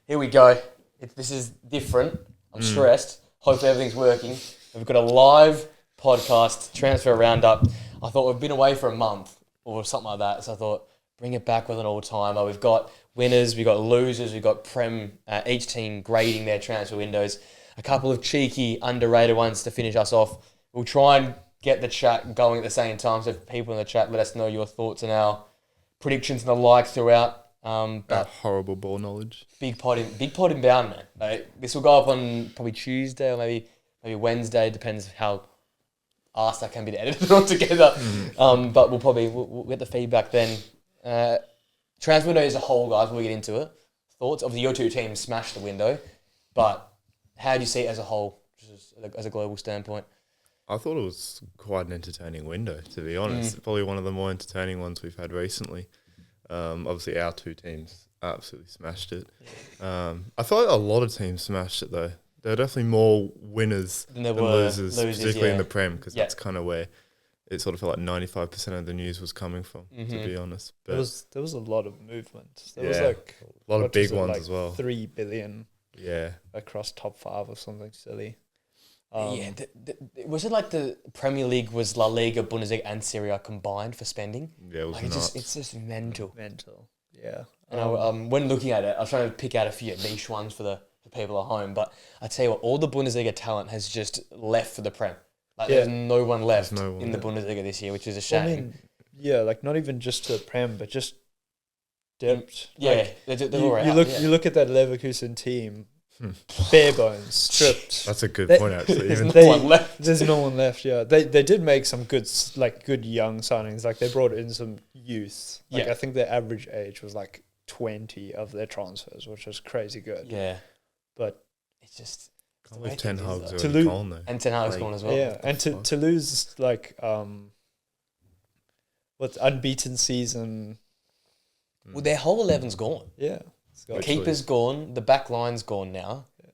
Here we go. This is different. I'm stressed. Hopefully everything's working. We've got a live podcast, transfer roundup. I thought we've been away for a month or something like that, so I thought bring it back with an all-timer. We've got winners, we've got losers, we've got each team grading their transfer windows. A couple of cheeky, underrated ones to finish us off. We'll try and get the chat going at the same time, so if people in the chat let us know your thoughts and our predictions and the like throughout. That horrible ball knowledge. Big pod inbound, man. This will go up on probably Tuesday or maybe Wednesday. Depends how asked that can be to edit it all together. But we'll get the feedback then. Transfer window as a whole, guys. We'll get into it. Thoughts? Obviously, your two teams smashed the window, but how do you see it as a whole, just as a global standpoint? I thought it was quite an entertaining window, to be honest. Probably one of the more entertaining ones we've had recently. Obviously, our two teams absolutely smashed it. I feel like a lot of teams smashed it, though. There are definitely more winners than losers, particularly in the Prem, because that's kind of where it sort of felt like 95% of the news was coming from, to be honest. But there was a lot of movement. There was like a lot of big ones as well. 3 billion across top 5 or something silly. Was it like the Premier League was La Liga, Bundesliga and Serie A combined for spending? Yeah, it was nuts. It's just mental. Yeah. And when looking at it, I was trying to pick out a few niche ones for the people at home, but I tell you what, all the Bundesliga talent has just left for the Prem. There's no one left in the Bundesliga this year, which is a shame. Not even just to the Prem, but just dipped. They're all right. You look at that Leverkusen team, bare bones, stripped. That's a good point, actually. There's no one left. There's no one left, They did make some good young signings. Like, they brought in some youth. I think their average age was like 20 of their transfers, which was crazy good. Yeah. But it's just... Can't believe Ten Hag's already gone, though. And Ten Hag's gone as well. Yeah, and to lose, unbeaten season... Well, their whole 11's gone. Yeah. The keeper's gone. The back line's gone now. Yeah.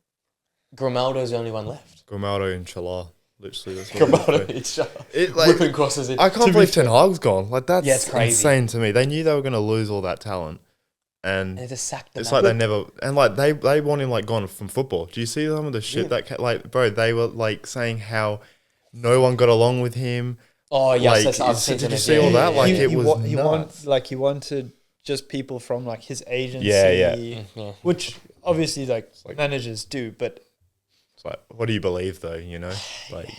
Grimaldo's the only one left. Grimaldo and Chala. Literally. That's Grimaldo and Chala. Whipping crosses in. I can't believe Ten Hag's gone. That's it's crazy. Insane to me. They knew they were going to lose all that talent. And they just sacked them. It's like they never... And, they want him, gone from football. Do you see some of the shit that... bro, they were, saying how no one got along with him. Oh, yes. Did you see all that? He wanted just people from, his agency. Yeah. Which, obviously, managers do, but... It's like, what do you believe, though, you know?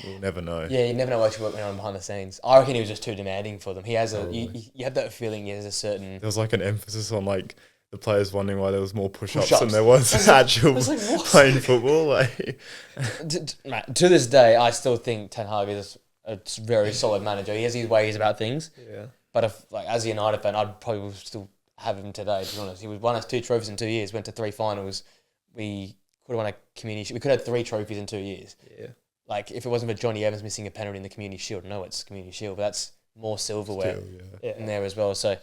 You'll never know. Yeah, you never know what went on behind the scenes. I reckon he was just too demanding for them. He has you have that feeling he has a certain... There was, an emphasis on, the players wondering why there was more push-ups than there was actual playing football. To this day, I still think Ten Hag is a very solid manager. He has his ways about things. Yeah. But as a United fan, I'd probably still have him today, to be honest. He won us 2 trophies in 2 years, went to 3 finals. We could have won a community shield. We could have 3 trophies in 2 years. Yeah. If it wasn't for Johnny Evans missing a penalty in the community shield, no, it's community shield, but that's more silverware in there as well. So,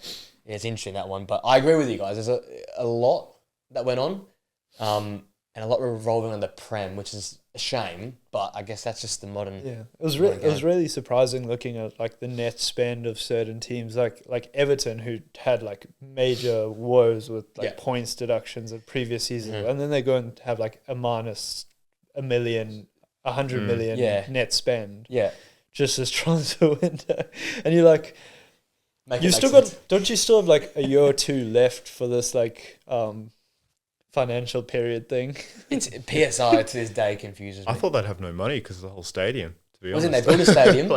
it's interesting, that one. But I agree with you guys. There's a lot that went on, and a lot revolving on the Prem, which is a shame. But I guess that's just the modern. Yeah, it was really surprising looking at the net spend of certain teams, like Everton, who had major woes with points deductions of previous seasons, and then they go and have a minus $1 million, 100 million net spend. Yeah, just as transfer window, and you're like. Don't you still have a year or 2 left for this financial period thing? It's PSI to this day confuses me. I thought they'd have no money because of the whole stadium, to be honest. Wasn't they built a stadium?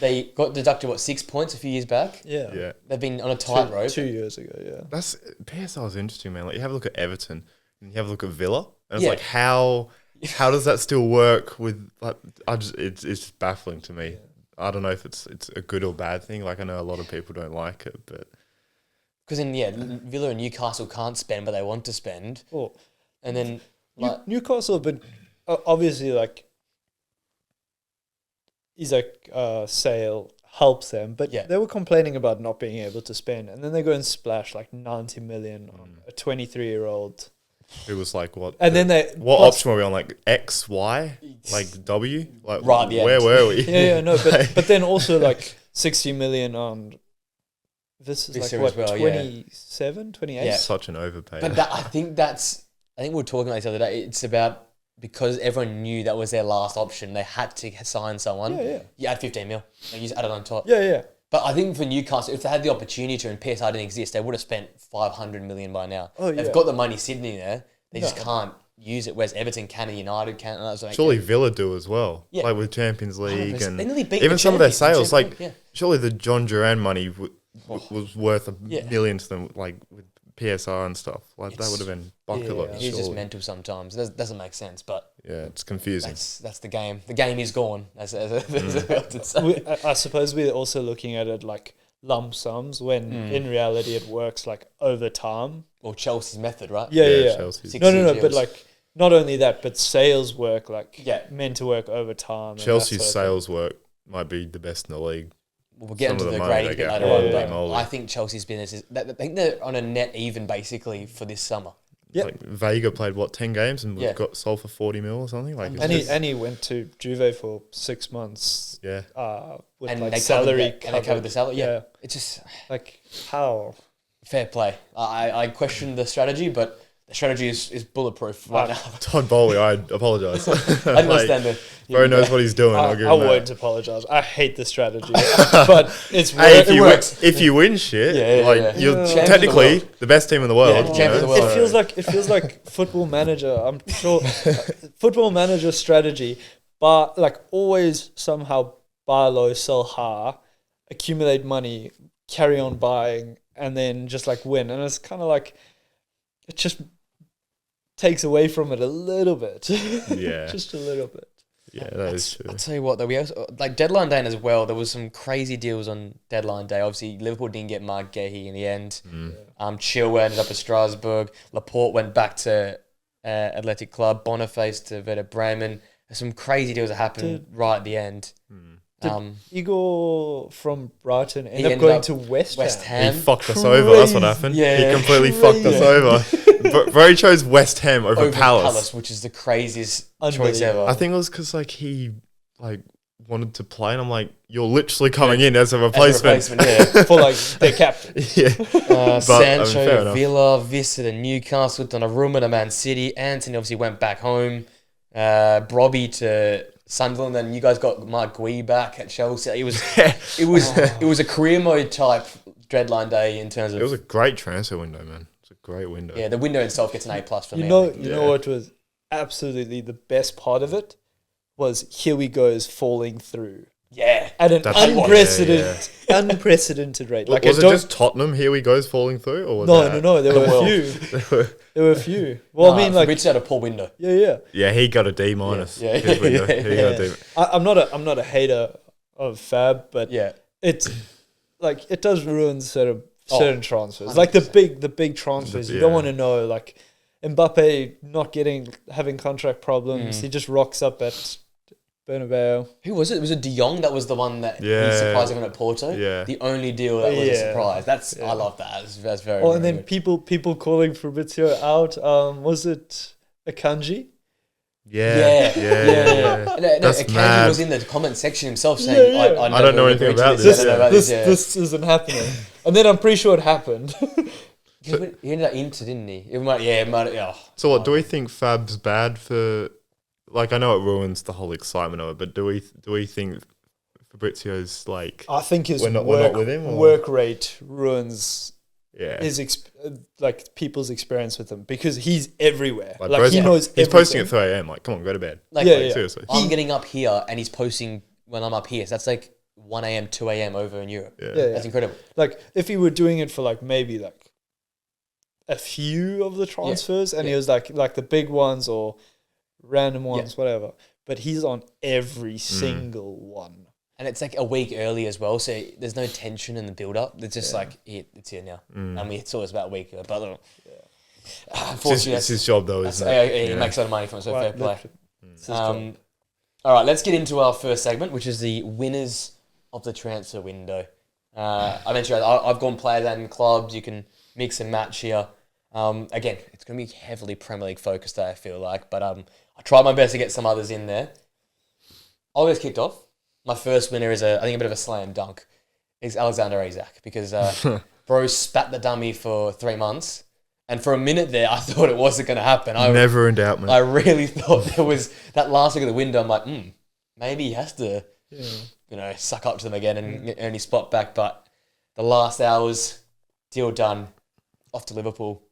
They got deducted 6 points a few years back? Yeah. They've been on a tightrope. 2 years ago, yeah. PSI is interesting, man. You have a look at Everton and you have a look at Villa, and it's how does that still work with it's just baffling to me. Yeah. I don't know if it's a good or bad thing. I know a lot of people don't like it, but... Because Villa and Newcastle can't spend, but they want to spend. Oh. And then... Newcastle have been... Obviously, sale helps them, but they were complaining about not being able to spend. And then they go and splash 90 million on a 23-year-old... It was what? And then what option were we on? X, Y, W? Right, yeah. Where were we? No, but then also 60 million on. This is 27, 28. Yeah. Such an overpay. But I think that's I think we were talking about this the other day. It's about because everyone knew that was their last option. They had to sign someone. Yeah, yeah. You add 15 mil. You just add it on top. Yeah, yeah. But I think for Newcastle, if they had the opportunity to and PSR didn't exist, they would have spent 500 million by now. Oh, yeah. They've got the money sitting there. They just No. can't use it. Whereas Everton can and United can. And that's like, Surely Villa do as well. Yeah. Like with Champions League 100%. and They nearly beat even the some of their champions, sales. Like Champions League, surely the John Duran money was worth a Yeah. million to them. Like with PSR and stuff. Like that It's- would have been bucket loads. He's just surely. mental sometimes. It doesn't make sense, but Yeah, it's confusing. that's the game. The game is gone, as I often say. I suppose we're also looking at it like lump sums when in reality it works like over time. Or Chelsea's method, right? Yeah. Chelsea. Six No, years. but like not only that, but sales work like Yeah. meant to work over time. and that Chelsea's sort of sales work might be the best in the league. We'll get Some into of the the money grading they a bit get, later holy on, but moly. I think Chelsea's business is. I think they're on a net even basically for this summer. Yeah. Like Vega played 10 games and Yeah. got sold for 40 mil or something. Like it's And just- he went to Juve for 6 months. yeah. With And like they salary covered, and they covered the salary. Yeah. Yeah. It's just Like how? fair play. I question the strategy, but the strategy is bulletproof right now. Todd Bowley, I apologise. I understand that. Bro knows what he's doing. I'll give I him that. won't apologize. I hate the strategy, but it's Hey, it works. if you win shit, Yeah, like yeah. you're Champions of the technically world. the best team in the world. Yeah, you champions know? of the world. It feels like Football Manager. I'm sure Football Manager strategy, but like always somehow buy low, sell high, accumulate money, carry on buying, and then just like win. And it's kind of like it just takes away from it a little bit. Yeah. Just a little bit. Yeah, that is true. I'll tell you what, though, we also, like deadline day as well. There was some crazy deals on deadline day. Obviously, Liverpool didn't get Mark Gahey in the end. Chilwell ended up at Strasbourg. Laporte went back to Athletic Club. Boniface to Werder Bremen. There's some crazy deals that happened right at the end. Igor from Brighton He ended up ended going up to West West Ham. He Ham. fucked us over. That's what happened. Yeah. He completely fucked us over. Bro he chose West Ham over, Palace. which is the craziest choice ever. I think it was because like he wanted to play, and I'm like, you're literally coming in as a replacement. yeah. For like their captain. Yeah. Sancho fair to enough. Villa, Vista to Newcastle, Donnarumma to Man City. Anthony obviously went back home. Brobby to Sunderland, and you guys got Mark Gui back at Chelsea. It was a career mode type deadline day in terms of It was a great transfer window, man. It's a great window. the window itself gets an A+ for me. You I know, think. you know what was absolutely the best part of it was Here We Go's falling through Yeah. at an That's what- unprecedented rate. Like was I it don't- just Tottenham? Here we goes falling through, or was no, that- no, there were Well. a few. There were a few. Well, I mean, like, Fabrizio had a poor window. yeah. Yeah, he got a D minus. Yeah. His window. Yeah. He got a D. I'm not a hater of Fab, but Yeah. it's like it does ruin certain transfers. 100%. Like the big transfers. You don't Yeah. want to know like Mbappe not having contract problems. He just rocks up at Bernabeu. Who was it? Was it De Jong that was the one that he Yeah. surprised everyone at Porto? Yeah. The only deal that was a Yeah. surprise. I Yeah. love that. That's very, Oh, and very then good. people calling Fabrizio out. Was it Akanji? Yeah. No, That's Akanji mad. was in the comment section himself saying, Yeah, yeah. I don't know anything about this. I don't know about This this. this isn't happening. And then I'm pretty sure it happened. He ended up Inter, didn't he? It might. Oh. So what do we think Fab's bad for? Like I know it ruins the whole excitement of it, but do we think Fabrizio's like I think his we're not with him, or? work rate ruins yeah? his like people's experience with him because he's everywhere. Like bro's- he knows. He's posting everything. at 3 a.m. Like, come on, go to bed. Like, Yeah, yeah. Seriously. I'm getting up here and he's posting when I'm up here. So that's like 1 a.m., 2 a.m. over in Europe. Yeah. Yeah, That's incredible. Like if he were doing it for like maybe like a few of the transfers, and he was like the big ones or random ones, whatever. But he's on every single one. And it's like a week early as well, so there's no tension in the build-up. It's just like, it's here now. And we saw it about a week ago. But unfortunately, It's his job though, isn't it? he makes a lot of money from it, so fair play. It's his job. All right, let's get into our first segment, which is the winners of the transfer window. I mentioned I've gone players and clubs. You can mix and match here. Again, it's going to be heavily Premier League focused, I feel like, but I tried my best to get some others in there. I'll get kicked off. My first winner is I think a bit of a slam dunk. Is Alexander Isak because bro spat the dummy for 3 months, And for a minute there, I thought it wasn't going to happen. Never in doubt, man. I really thought there was that last look at the window. I'm like, maybe he has to, suck up to them again and earn his spot back. But the last hours, deal done, off to Liverpool.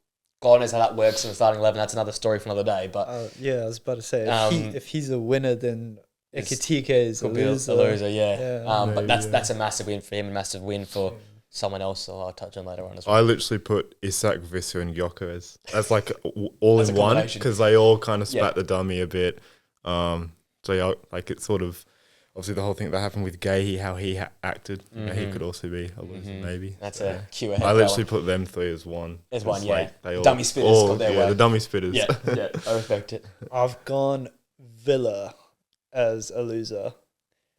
God knows how that works in the starting 11. That's another story for another day. But I was about to say, if he's a winner, then Ekitike is a could be loser. a loser, yeah. Yeah. But that's a massive win for him, a massive win for someone else. So I'll touch on later on as well. I literally put Isak, Visser, and Yoko as like all As in a one combination. because they all kind of spat Yeah. the dummy a bit. So yeah, like it's sort of obviously the whole thing that happened with Gahey, how he acted. You know, he could also be a loser, maybe. That's So, a cue ahead. I literally put them three as one. As one, It's yeah. like they all, Dummy spitters got their way. the dummy spitters. Yeah, I respect it. I've gone Villa as a loser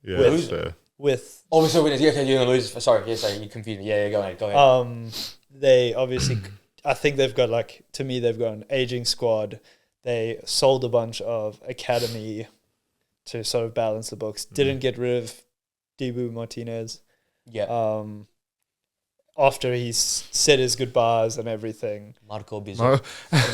yeah, With- that's fair. with Oh, so winners. Yeah, okay, you're going to lose. Sorry, you confused me. Yeah, go ahead. they obviously I think they've got to me they've got an aging squad. They sold a bunch of academy to sort of balance the books. Didn't get rid of Dibu Martinez. Yeah. After he's said his goodbyes and everything. Marco Bizot.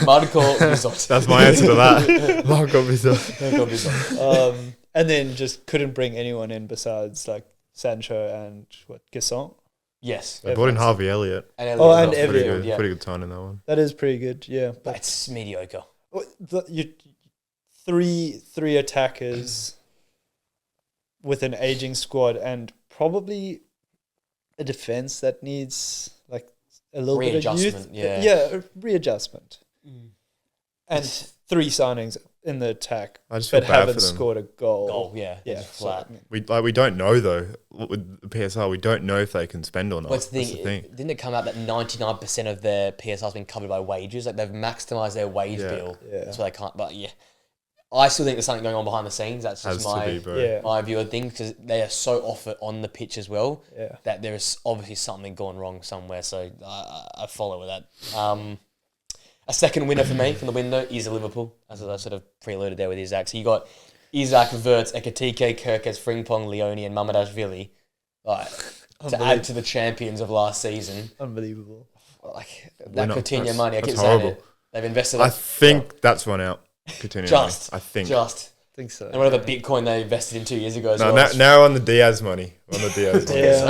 Marco Bizot. That's my answer to that. Marco Bizot. Marco Bizot. And then just couldn't bring anyone in besides Sancho and Gisson. Yes. They brought in Harvey Elliott. And Oh, and Elliott. Pretty Elliott, good, pretty good time in that one. That is pretty good, yeah. But it's mediocre. You three attackers with an aging squad and probably a defense that needs a little bit of youth. Readjustment, yeah. Yeah, readjustment. And three signings in the attack, I just feel but bad haven't for them. scored a goal. Goal, yeah. Yeah, It's flat. We don't know though with the PSR. We don't know if they can spend or not. What's That's the thing. Didn't it come out that 99% of their PSR has been covered by wages? Like they've maximised their wage Yeah. bill. Yeah. That's why they can't. But yeah, I still think there's something going on behind the scenes. That's Has just to my be, bro. Yeah. my view of things because they are so off it on the pitch as well. Yeah. That there is obviously something going wrong somewhere. So I follow with that. A second winner for me from the window is Liverpool, as I sort of preluded there with Isaac. So you got Isaac, Verts, Ekitike, Kirkes, Frimpong, Leone, and Mamadashvili. To add to the champions of last season. Unbelievable. That not- Coutinho that's- money, I keep that's saying horrible. it. They've invested. I think that's run out. Coutinho Just. money. I think. Just. I think so. And whatever Bitcoin they invested in 2 years ago as No, well. now on the Diaz money. On the Diaz money. Yeah.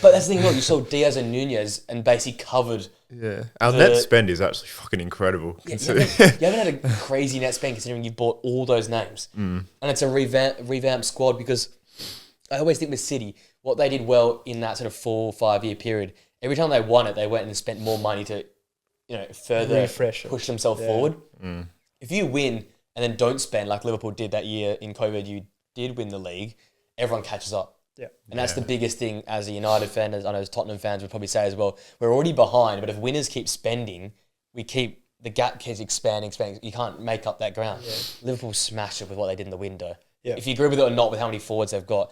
But that's the thing, look, you saw Diaz and Nunez and basically covered. Yeah. Our The- net spend is actually fucking incredible. You considering- haven't had a crazy net spend considering you've bought all those names. And it's a revamped squad because I always think with City, what they did well in that sort of 4 or 5 year period, every time they won it, they went and spent more money to, further Refresh it. push themselves Yeah. forward. If you win and then don't spend like Liverpool did that year in COVID, you did win the league, everyone catches up. Yeah. And that's the biggest thing as a United fan, as I know as Tottenham fans would probably say as well. We're already behind, but if winners keep spending, the gap keeps expanding. You can't make up that ground. Yeah. Liverpool smashed it with what they did in the window. Yeah. If you agree with it or not with how many forwards they've got,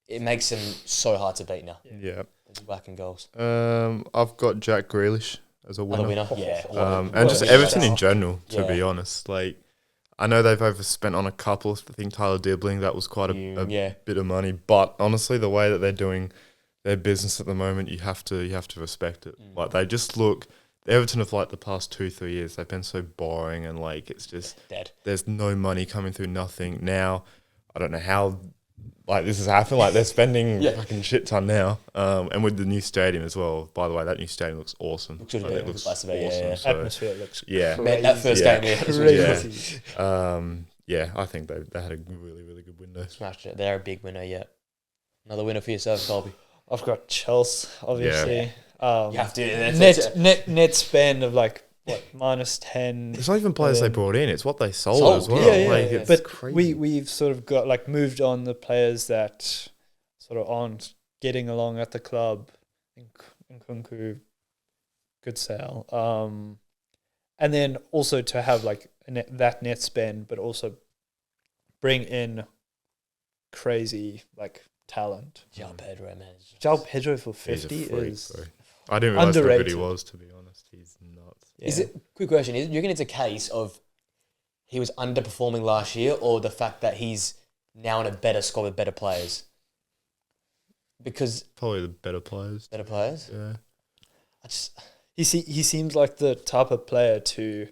it makes them so hard to beat now. Yeah. It's whacking goals. I've got Jack Grealish as a Another winner. winner, yeah. And just What a Everton winner. in general, to Yeah. be honest. I know they've overspent on a couple. I think Tyler Dibbling, that was quite a Yeah. bit of money. But honestly, the way that they're doing their business at the moment, you have to respect it. They just look. Everton of the past 2-3 years, they've been so boring and it's just Dead. there's no money coming through nothing. Now, I don't know how this has happened. They're spending Yeah. fucking shit ton now. And with the new stadium as well. By the way, that new stadium looks awesome. Looks really It good. looks Looks awesome. nice, yeah. So, Atmosphere looks yeah. Man, that first Yeah. game, yeah. crazy. Yeah, I think they had a really, really good window. Smashed it. They're a big winner, yeah. Another winner for yourself, Colby. I've got Chelsea, obviously. You have to. Net spend of minus 10. It's not even players they brought in; it's what they sold Sold, as well. Yeah, It's but crazy. we've sort of got moved on the players that sort of aren't getting along at the club. Nkunku, good sale. And then also to have that net spend, but also bring in crazy talent. João Pedro, man. João Pedro for He's a 50 freak, is bro. I didn't realize how good he underrated. was. To be honest, he's nuts. yeah. Is it quick question? Do you reckon it's a case of he was underperforming last year, or the fact that he's now in a better squad with better players? Because Probably the better players. better players. Yeah. he seems like the type of player to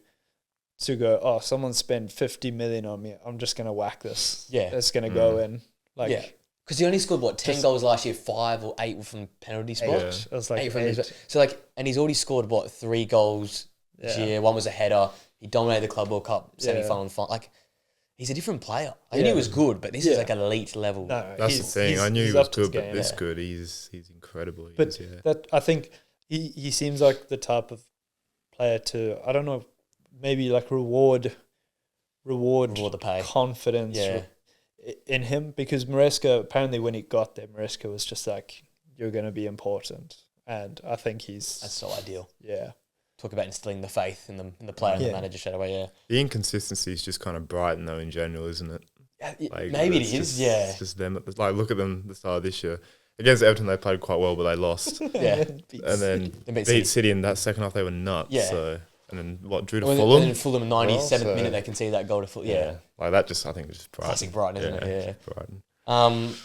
go, oh, someone spent 50 million on me, I'm just gonna whack this. Yeah. It's gonna go in. Like, yeah. Because he only scored 10 goals last year, 5 or 8 from penalty spot. Yeah. It was like 8 from 8. So like, and he's already scored 3 goals this year. One was a header. He dominated the Club World Cup semi-final and final. Like, he's a different player. I knew he was good, but this is like elite level. No, That's the thing. I knew he was good, but game. this good, he's incredible. But that, I think he seems like the type of player to, I don't know, maybe like reward the pay. Confidence in him, because Maresca, apparently when he got there, Maresca was just like, you're going to be important. And I think that's so ideal. Yeah. Talk about instilling the faith in the player and the manager straight away, yeah. The inconsistency is just kind of Brighton, though, in general, isn't it? Like, maybe it is, It's just them. Like, look at them the start of this year. Against Everton, they played quite well, but they lost. Yeah. And then beat City in that second half, they were nuts. Yeah. So, and then drew to Fulham? And then Fulham, 97th minute, they can see that goal to Fulham. Yeah. Like, that just, I think, was just Brighton. Classic Brighton, isn't it? Yeah. Brighton.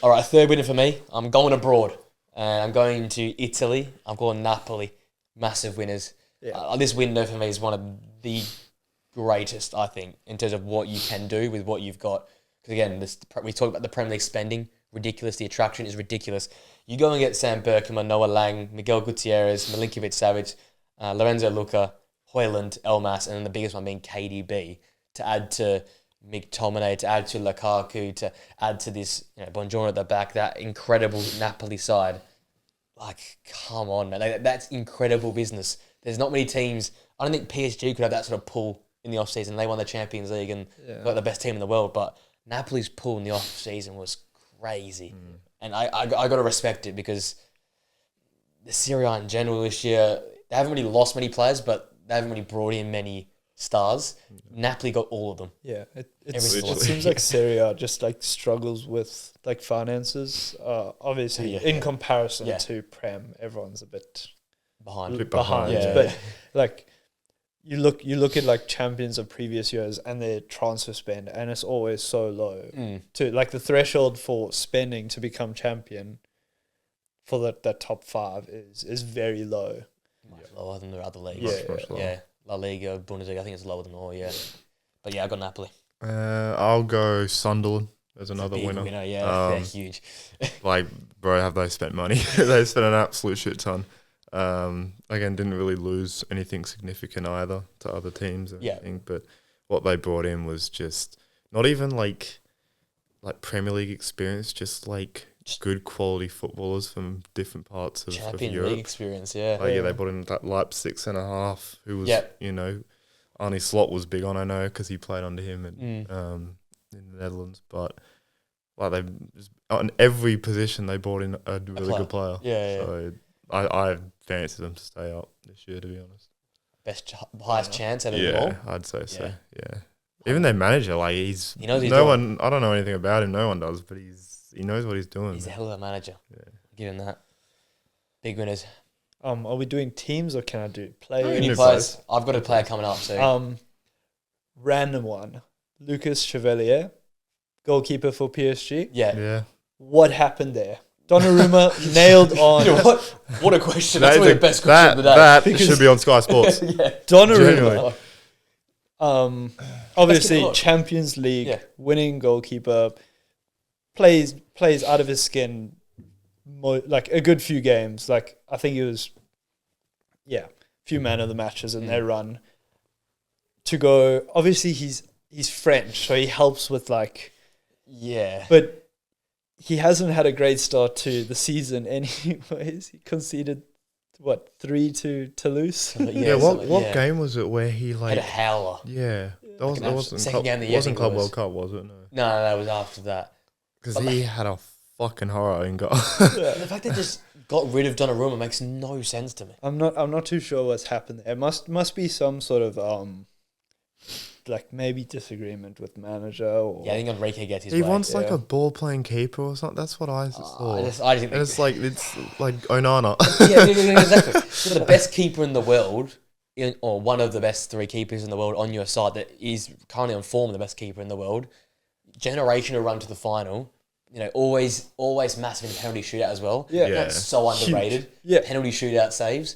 All right, third winner for me. I'm going abroad. And I'm going to Italy. I'm going Napoli. Massive winners. Yeah. This window for me is one of the greatest, I think, in terms of what you can do with what you've got. Because again, we talk about the Premier League spending, ridiculous. The attraction is ridiculous. You go and get Sam Berkman, Noah Lang, Miguel Gutierrez, Milinkovic-Savic, Lorenzo Luca, Højlund, Elmas, and then the biggest one being KDB, to add to McTominay, to add to Lukaku, to add to this Buongiorno at the back, that incredible Napoli side. Like, come on, man. Like, that's incredible business. There's not many teams. I don't think PSG could have that sort of pull in the off-season. They won the Champions League and got the best team in the world. But Napoli's pull in the off-season was crazy. And I got to respect it, because the Serie A in general this year, they haven't really lost many players, but they haven't really brought in many stars. Napoli got all of them. Yeah, it seems like Serie A just like struggles with like finances. Obviously, in comparison to Prem, everyone's a bit behind. Yeah. But like you look at like champions of previous years and their transfer spend, and it's always so low. To like the threshold for spending to become champion for that top 5 is very low. Much lower than the other leagues. Yeah. La Liga, Bundesliga, I think it's lower than all, But yeah, I got Napoli. I'll go Sunderland as another winner. They're huge. Like, bro, have they spent money? They spent an absolute shit ton. Again, didn't really lose anything significant either to other teams. But what they brought in was just not even like Premier League experience, just like good quality footballers from different parts of Champions Europe. League experience, they brought in that Leipzig centre-half who was, Arne Slot was big on, I know, because he played under him in the Netherlands. But like on every position, they brought in a really good player. So I fancy them to stay up this year, to be honest. Highest chance out of them all? I'd say so, Even their manager, like, he knows he's doing. I don't know anything about him, no one does, but he knows what he's doing. He's a hell of a manager. Give him that. Big winners. Are we doing teams or can I do players? New players. I've got a player coming up. So random one. Lucas Chevalier, goalkeeper for PSG. Yeah. What happened there? Donnarumma nailed on. What a question. That's probably the best question of the day. That should be on Sky Sports. Donnarumma. Obviously, Champions League winning goalkeeper. Plays out of his skin, like a good few games. Like I think it was, few man of the matches in their run. To go, obviously he's French, so he helps with like, but he hasn't had a great start to the season. Anyways, he conceded 3 to Toulouse. What game was it where he like had a howler? Yeah, that wasn't second game of the year. Wasn't Club World Cup, was it? No, it was after that. Because he had a fucking horror in goal. The fact they just got rid of Donnarumma makes no sense to me. I'm not too sure what's happened there. Must be some sort of like maybe disagreement with manager or I think Enrique gets his he way. wants like a ball playing keeper or something. That's what I saw. I just think it's like Onana. Exactly. So the best keeper in the world, or one of the best 3 keepers in the world on your side that is currently on form, the best keeper in the world. Generational run to the final. Always massive in penalty shootout as well. Yeah. That's so underrated. Yeah. Penalty shootout saves.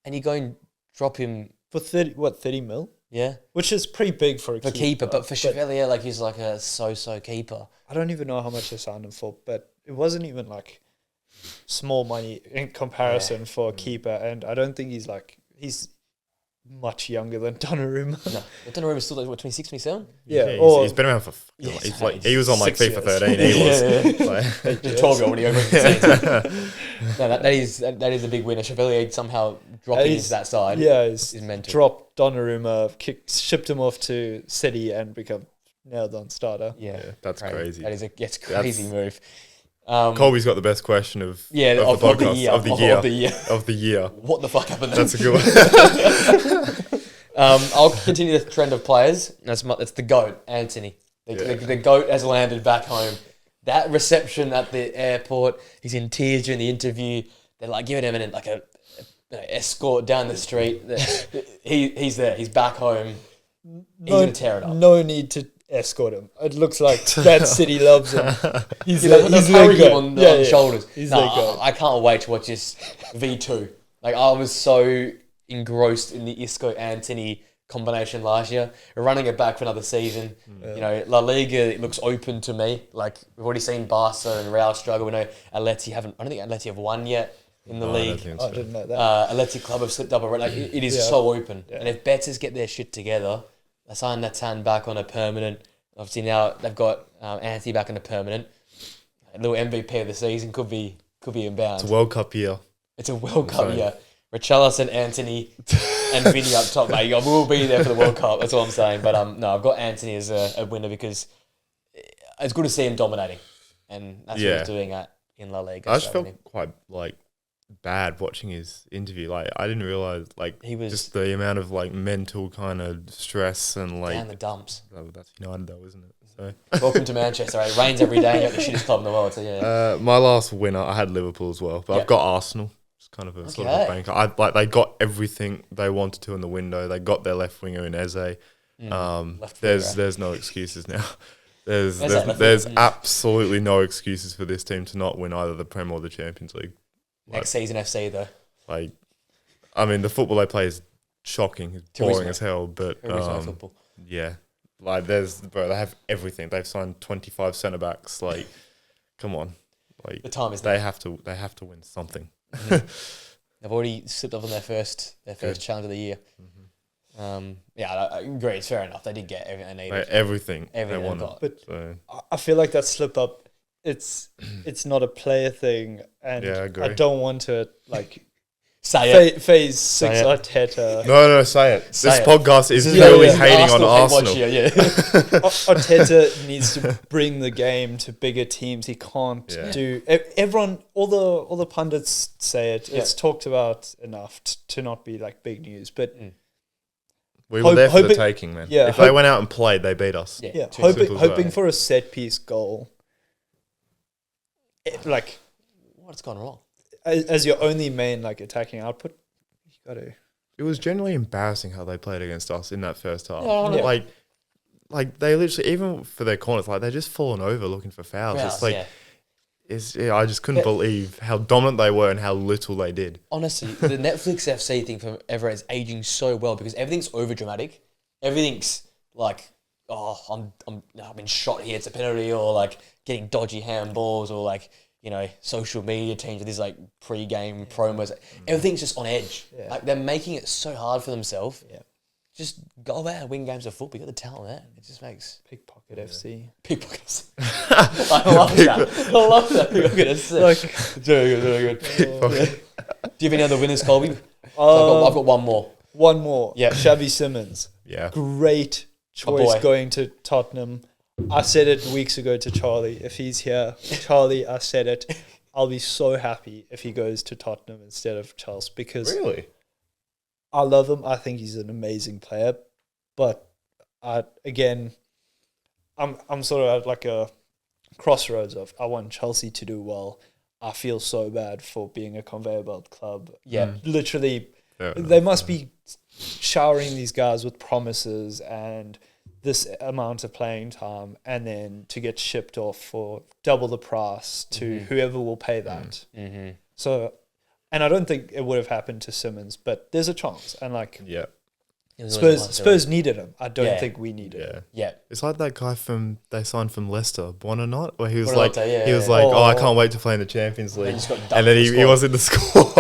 And you're going drop him For 30 mil? Yeah, Which is pretty big for a keeper, but for Chevalier, like he's like a so keeper. I don't even know how much they signed him for, but it wasn't even like small money in comparison for a keeper, and I don't think he's much younger than Donnarumma. No, Donnarumma's still like what 26, 27? Yeah, he's been around for. He's like he was on like 6 FIFA years. 13. He was. Like, Just 12-year-old when he over. No, that is a big winner. Chevalier somehow dropping into that side. Yeah, is mental. Dropped Donnarumma, shipped him off to City, and become nailed on starter. Yeah, that's crazy. That is a crazy move. Colby's got the best question of the podcast of the year. What the fuck happened? That's a good one. I'll continue the trend of players. That's the GOAT, Anthony. The GOAT has landed back home. That reception at the airport, he's in tears during the interview. They're like giving him like a escort down the street. He's there. He's back home. He's going to tear it up. No need to escort him. It looks like that city loves him. He's carrying him on the shoulders. I can't wait to watch this V2. Like I was so engrossed in the Isco Anthony combination last year. We're running it back for another season. You know, La Liga, it looks open to me. Like we've already seen Barca and Real struggle. We know Atleti haven't. I don't think Atleti have won yet in the league. I didn't know that. Atleti Club have slipped up. Like it is so open. Yeah. And if Betis get their shit together, they sign Nathan back on a permanent. Obviously now they've got Anthony back on a permanent. A little MVP of the season could be inbound. It's a World Cup year. It's a World Cup year. Richarlison, Anthony, and Vinny up top, mate. We'll be there for the World Cup. That's all I'm saying. But no, I've got Anthony as a winner because it's good to see him dominating, and that's what he's doing in La Liga. I just felt quite like bad watching his interview. Like I didn't realize like he was just the amount of like mental kind of stress and like down the dumps. That's United though, isn't it? So welcome to Manchester. It rains every day. You're at the shittest club in the world. So yeah. My last winner, I had Liverpool as well, but I've got Arsenal. Kind of a sort of a banker. They got everything they wanted to in the window. They got their left winger in Eze. There's no excuses now. There's absolutely no excuses for this team to not win either the Prem or the Champions League. Next season FC though. Like, I mean, the football they play is shocking. It's boring as hell. But yeah, like they have everything. They've signed 25 centre backs. Like, come on, like the time is they have to win something. They've already slipped up on their first challenge of the year. I agree. It's fair enough. They did get everything they needed. Everything they wanted. Got. But I feel like that slip up. It's not a player thing, and I don't want to like say it. Phase 6 Arteta. No, say it. This podcast is purely hating on Arsenal. Arteta needs to bring the game to bigger teams. He can't do. Everyone, all the pundits say it. It's talked about enough to not be like big news. But we were there for the taking, man. Yeah, if they went out and played, they beat us. Yeah, hoping for a set piece goal. Like, what's gone wrong? As your only main like attacking output, you got to. It was genuinely embarrassing how they played against us in that first half. Like they literally, even for their corners, like they're just falling over looking for fouls. It's like, I just couldn't believe how dominant they were and how little they did. Honestly, the Netflix FC thing from Everett is aging so well because everything's over dramatic. Everything's like, I've been shot here, it's a penalty, or like getting dodgy handballs, or like, you know, social media teams with these like pre-game promos. Everything's just on edge. Yeah. Like they're making it so hard for themselves. Yeah. Just go out and win games of football. You got the talent there. It just makes Pickpocket FC. Pickpocket FC. I love that. Pickpocket FC. Like, very good. Do you have any other winners, Colby? I've got one more. One more. Yeah. Xavi Simons. Yeah. Great choice going to Tottenham. I said it weeks ago to Charlie. If he's here, Charlie, I said it. I'll be so happy if he goes to Tottenham instead of Chelsea because I love him. I think he's an amazing player, but I'm sort of at like a crossroads of I want Chelsea to do well. I feel so bad for being a conveyor belt club. Yeah, literally, they must be showering these guys with promises and this amount of playing time, and then to get shipped off for double the price to whoever will pay that. So And I don't think it would have happened to Simmons, but there's a chance. And like Yeah. Spurs needed him. I don't Yeah. think we needed him. Yeah. It's like that guy they signed from Leicester, Buonanotte, where he was Buonanotte, like, yeah, he was yeah. like, I Oh. can't wait to play in the Champions League. just got dumped And then in the he was in the squad.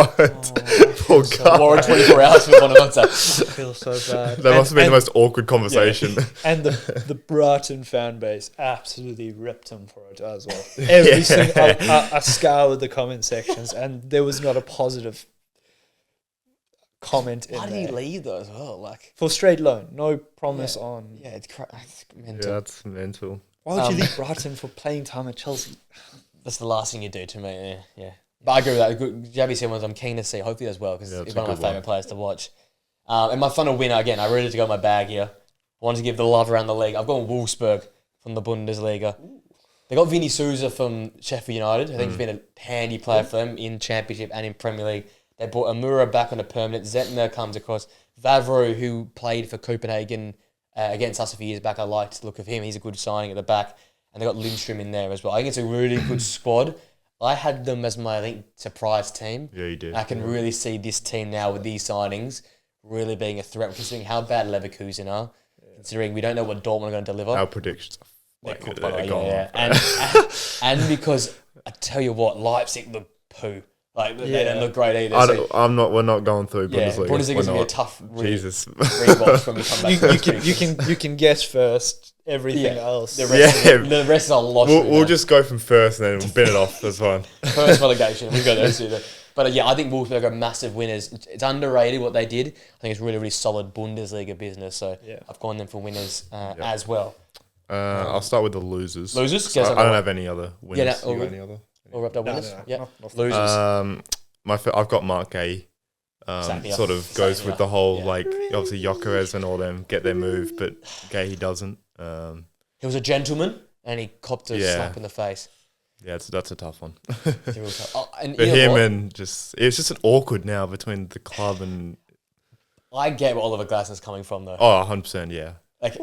Poor guy. More than 24 hours for Buonanotte. I feel so bad. That must have been the most awkward conversation. And the Brighton fan base absolutely ripped him for it as well. Every single, I scoured the comment sections, and there was not a positive comment in Why did there. he leave though as well? Like, For straight loan, no promise on. yeah, it's mental. Yeah, that's mental. Why would you leave Brighton for playing time at Chelsea? That's the last thing you do to me. Yeah. But I agree with that. Javi Simmons, I'm keen to see. Hopefully as well, because Yeah, he's it's a one of my good one. favourite players to watch. And my final winner, again, I really need to go my bag here. I wanted to give the love around the league. I've gone Wolfsburg from the Bundesliga. They got Vinny Souza from Sheffield United. I think he's been a handy player for them in Championship and in Premier League. They brought Amura back on a permanent. Zetner comes across. Vavro, who played for Copenhagen against us a few years back, I liked the look of him. He's a good signing at the back. And they got Lindstrom in there as well. I think it's a really good squad. I had them as my, I think, surprise team. Yeah, you did. I can really see this team now with these signings really being a threat, considering how bad Leverkusen are, considering we don't know what Dortmund are going to deliver. Our predictions They're are cooked, they're by the way, gone. yeah. And because I tell you what, Leipzig look poo. Like they don't look great either. We're not going through Bundesliga. Bundesliga's We're gonna be a not. tough Jesus. rewatch when we come back. You can guess first everything else. The rest is a lot. We'll just go from first and then we'll bin it off. That's fine. First relegation. We go there too. But yeah, I think Wolfsburg are massive winners. It's underrated what they did. I think it's really, really solid Bundesliga business. So I've gone them for winners as well. I'll start with the losers. Losers? So I don't have any other winners. Yeah, You got any other? All wrapped up winners? no, Yeah. not Losers. I've got Mark Gay. Same here. Sort of Same goes here. with the whole Yeah. like obviously Jokeres and all them get their move, but Gay he doesn't. He was a gentleman and he copped a Yeah. slap in the face. Yeah, that's a tough one. And But you know him what? and it's just an awkward now between the club and I get where Oliver Glasner's coming from though. 100%, yeah. Like,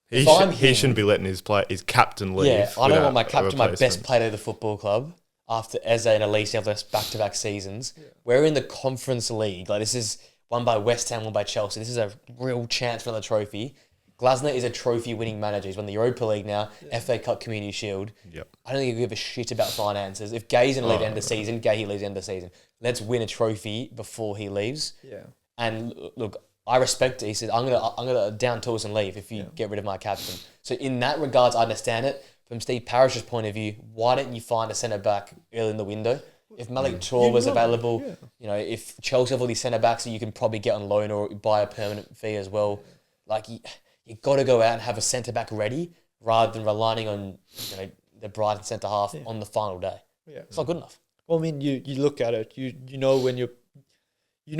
He, if I'm he him- shouldn't be letting his captain leave. yeah, I don't without want my a captain, my best replacement. player of the football club, after Eze and Elise have left back-to-back seasons. We're in the Conference League. Like, this is one by West Ham, one by Chelsea. This is a real chance for the trophy. Glasner is a trophy-winning manager. He's won the Europa League now, FA Cup, Community Shield. Yep. I don't think he'll give a shit about finances. If Gay's going to leave at the end of the season, Gay leaves at the end of the season. Let's win a trophy before he leaves. Yeah. And look, I respect it. He said, I'm gonna down tools and leave if you get rid of my captain. So in that regards, I understand it. From Steve Parrish's point of view, why don't you find a centre back early in the window? If Malik Tor was available, you know, if Chelsea have all these centre backs that you can probably get on loan or buy a permanent fee as well, like you got to go out and have a centre back ready rather than relying on the Brighton centre half on the final day. Yeah. It's not good enough. Well, I mean, you look at it. You know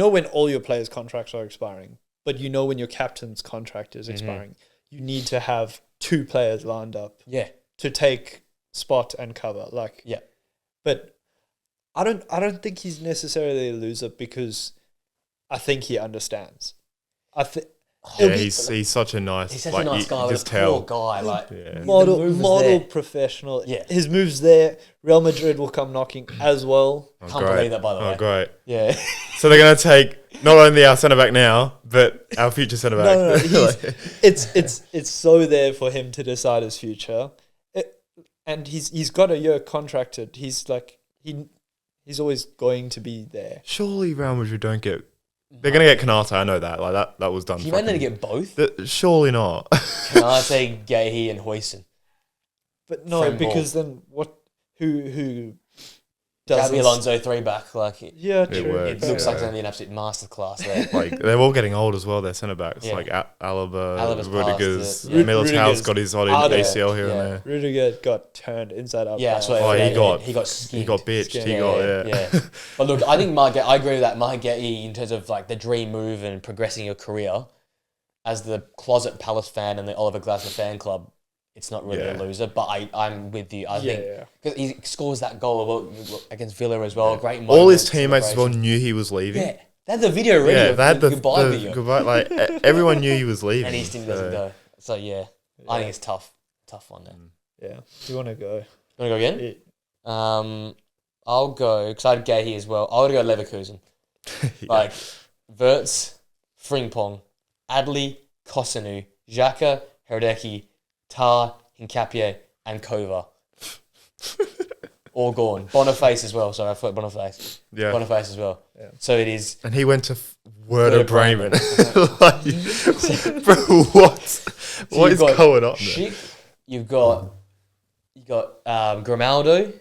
when all your players' contracts are expiring, but you know when your captain's contract is expiring. You need to have two players lined up. Yeah. To take spot and cover. But I don't think he's necessarily a loser because I think he understands. Yeah, he's such a nice. He's such like, a nice you guy. just Poor tell. guy. Like Model professional. Yeah. His moves there. Real Madrid will come knocking as well. Oh, Can't great. believe that, by the way. Oh, great. Yeah. So they're going to take not only our centre back now, but our future centre back. No, it's so there for him to decide his future, and he's got a year contracted. He's always going to be there. Surely Real Madrid don't get. They're going to get Kanate. I know that. Like that was done. You might need to get both. Surely not. Kanate, Gahey, and Huijsen. But no, Friend because then what? Who does Gabi Alonso 3-back. Like Yeah, It true. works, it looks yeah. like it's going to be an absolute masterclass there. Like they're all getting old as well. Their centre backs Yeah. like Alaba, Alaba's Rudiger's, past it, yeah. Militao's Rudiger's got his odd out of it, ACL here yeah. and there. Rudiger got turned inside out. Yeah, by- that's what Oh, he got he got skinned. He got bitched. Skin. He got yeah. But look, I think I agree with that. Margeti, in terms of like the dream move and progressing your career, as the closet Palace fan and the Oliver Glasner fan club, it's not really a Yeah. loser. But I'm with you. I think Yeah. because he scores that goal against Villa as well. Great. All his moment, teammates as well celebration. knew he was leaving. Yeah, they had the video ready. Yeah, of they had the goodbye video, goodbye. Like everyone knew he was leaving. and his team doesn't go. So yeah, I think it's tough one there. Yeah. Do you want to go? You want to go again? Yeah. I'll go, because I had Gay here as well. I would go Leverkusen. Yeah. Like, Wirtz, Frimpong, Adley, Kosanu, Xhaka, Hradecki, Tar, Hincapié, and Kova. All gone. Boniface as well. Sorry, I thought Boniface. Yeah. Boniface as well. Yeah. So it is. And he went to Werder Bremen. Bremen. Bro, what? So What is you've got going on there? Schick, you've got Grimaldo,